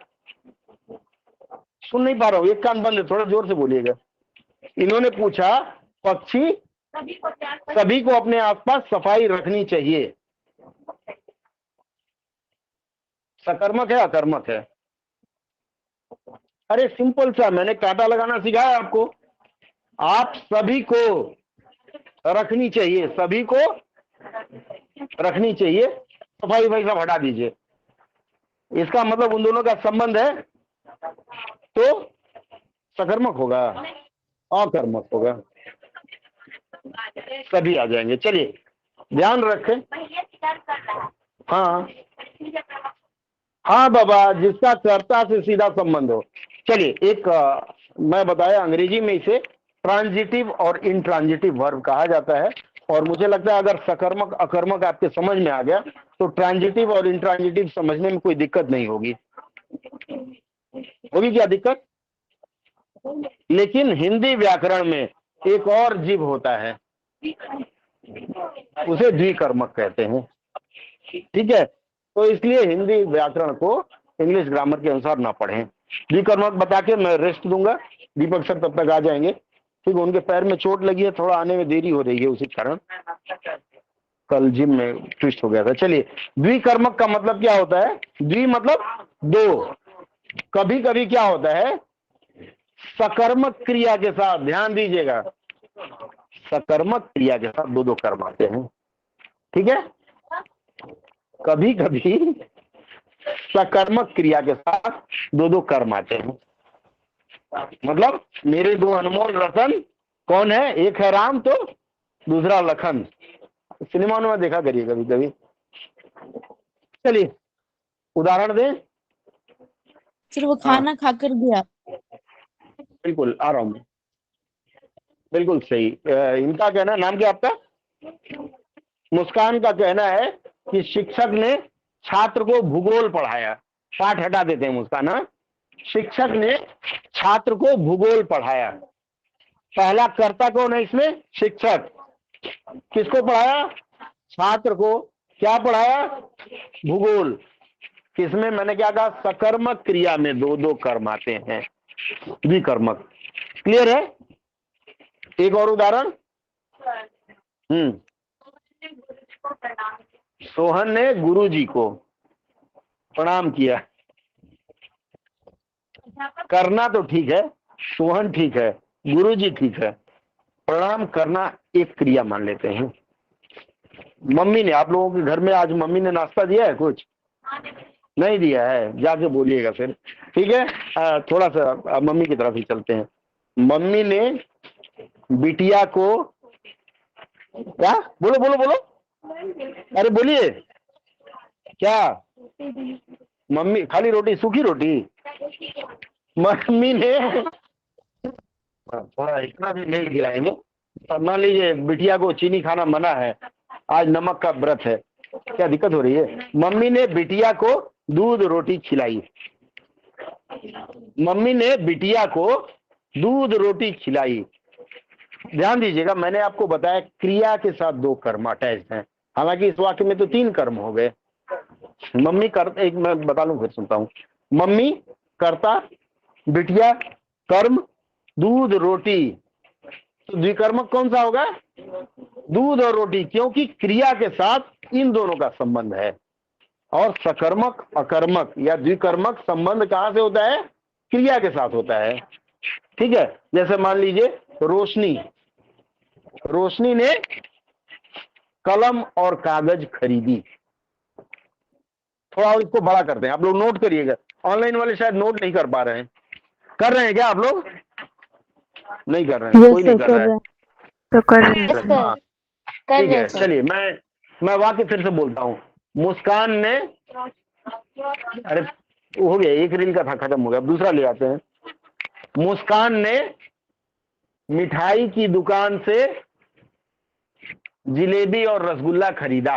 सुन नहीं पा रहा हूँ, एक कान बंद है, थोड़ा जोर से बोलिएगा। इन्होंने पूछा पक्षी सभी को अपने आसपास सफाई रखनी चाहिए, सकर्मक है अकर्मक है? अरे सिंपल सा, मैंने कांटा लगाना सिखाया आपको। आप सभी को रखनी चाहिए, सभी को रखनी चाहिए, सफाई भाई सब हटा दीजिए, इसका मतलब उन दोनों का संबंध है तो सकर्मक होगा, अकर्मक होगा, सभी आ जाएंगे। चलिए ध्यान रखें। हाँ हाँ बाबा, जिसका कर्ता से सीधा संबंध हो। चलिए एक मैं बताया अंग्रेजी में इसे ट्रांजिटिव और इंट्रांजिटिव वर्ब कहा जाता है, और मुझे लगता है अगर सकर्मक अकर्मक आपके समझ में आ गया तो ट्रांजिटिव और इंट्रांजिटिव समझने में कोई दिक्कत नहीं होगी। होगी क्या दिक्कत? लेकिन हिंदी व्याकरण में एक और जीव होता है, उसे द्विकर्मक कहते हैं। ठीक है, तो इसलिए हिंदी व्याकरण को इंग्लिश ग्रामर के अनुसार ना पढ़ें। द्विकर्मक बता के मैं रेस्ट दूंगा, दीपक सर तब तक आ जाएंगे। ठीक है, उनके पैर में चोट लगी है, थोड़ा आने में देरी हो रही है, उसी कारण कल जिम में ट्विस्ट हो गया था। चलिए, द्विकर्मक का मतलब क्या होता है? द्वि मतलब दो, कभी कभी क्या होता है सकर्मक क्रिया के साथ, ध्यान दीजिएगा, सकर्मक क्रिया के साथ दो दो कर्म आते हैं। ठीक है, कभी कभी सकर्मक क्रिया के साथ दो दो कर्म आते हैं। मतलब मेरे दो अनमोल रतन कौन है? एक है राम तो दूसरा लखन। सिनेमा में देखा करिए कभी कभी। चलिए उदाहरण दें। सर वो खाना खाकर गया। बिल्कुल आ रहा हूं, बिल्कुल सही। इनका कहना, नाम क्या आपका? मुस्कान का कहना है कि शिक्षक ने छात्र को भूगोल पढ़ाया। पाठ हटा देते हैं मुस्कान। हाँ, शिक्षक ने छात्र को भूगोल पढ़ाया। पहला कर्ता कौन है इसमें? शिक्षक। किसको पढ़ाया? छात्र को। क्या पढ़ाया? भूगोल। किसमें? मैंने क्या कहा? सकर्मक क्रिया में दो दो कर्म आते हैं, द्विकर्मक। क्लियर है? एक और उदाहरण। सोहन ने गुरुजी को प्रणाम किया। करना तो ठीक है, सोहन ठीक है, गुरुजी ठीक है, प्रणाम करना एक क्रिया मान लेते हैं। मम्मी ने, आप लोगों के घर में आज मम्मी ने नाश्ता दिया है? कुछ नहीं दिया है, जाके बोलिएगा फिर। ठीक है, थोड़ा सा मम्मी की तरफ ही चलते हैं। मम्मी ने बिटिया को, क्या? बोलो बोलो बोलो, अरे बोलिए। क्या? मम्मी खाली रोटी, सूखी रोटी? मम्मी ने, थोड़ा इतना भी नहीं खिलाएंगे। मान लीजिए बिटिया को चीनी खाना मना है, आज नमक का व्रत है, क्या दिक्कत हो रही है? मम्मी ने बिटिया को दूध रोटी खिलाई। मम्मी ने बिटिया को दूध रोटी खिलाई। ध्यान दीजिएगा, मैंने आपको बताया क्रिया के साथ दो कर्म अटैच हैं, हालांकि इस वाक्य में तो तीन कर्म हो गए। मम्मी कर, एक मैं बता लूं फिर सुनता हूं। मम्मी कर्ता, बिटिया कर्म, दूध रोटी। तो द्विकर्मक कौन सा होगा? दूध और रोटी, क्योंकि क्रिया के साथ इन दोनों का संबंध है। और सकर्मक अकर्मक या द्विकर्मक संबंध कहां से होता है? क्रिया के साथ होता है। ठीक है, जैसे मान लीजिए रोशनी, रोशनी ने कलम और कागज खरीदी। थोड़ा इसको बड़ा करते हैं, आप लोग नोट करिएगा। ऑनलाइन वाले शायद नोट नहीं कर पा रहे हैं। कर रहे हैं क्या आप लोग? नहीं कर रहे हैं? कोई नहीं कर रहा है तो कर रहे हैं। हाँ, ठीक है। चलिए मैं वाक्य फिर से बोलता हूँ। मुस्कान ने, अरे हो गया, एक रील का था, खत्म हो गया, दूसरा ले आते हैं। मुस्कान ने मिठाई की दुकान से जिलेबी और रसगुल्ला खरीदा।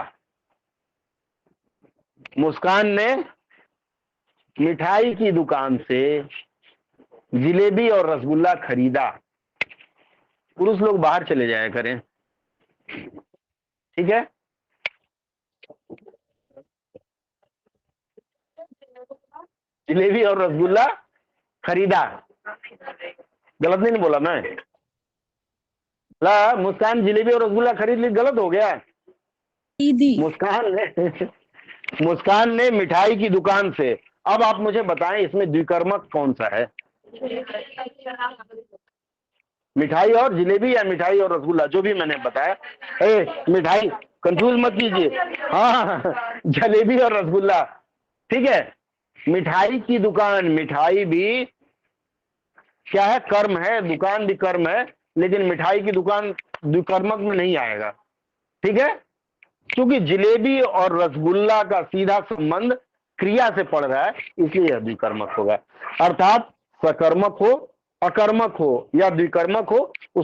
मुस्कान ने मिठाई की दुकान से जिलेबी और रसगुल्ला खरीदा। पुरुष लोग बाहर चले जाया करें, ठीक है? जिलेबी और रसगुल्ला खरीदा। गलत नहीं बोला मैं? ला, मुस्कान जिलेबी और रसगुल्ला खरीद ली, गलत हो गया? मुस्कान ने मिठाई की दुकान से। अब आप मुझे बताएं इसमें द्विकर्मक कौन सा है? मिठाई और जिलेबी या मिठाई और रसगुल्ला, जो भी मैंने बताया। मिठाई, कंफ्यूज मत कीजिए। हाँ, जलेबी और रसगुल्ला, ठीक है। मिठाई की दुकान, मिठाई भी क्या है, कर्म है, दुकान भी कर्म है, लेकिन मिठाई की दुकान द्विकर्मक में नहीं आएगा, ठीक है। क्योंकि जलेबी और रसगुल्ला का सीधा संबंध क्रिया से पड़ रहा है, इसलिए यह द्विकर्मक होगा। अर्थात सकर्मक हो, अकर्मक हो या द्विकर्मक हो, उस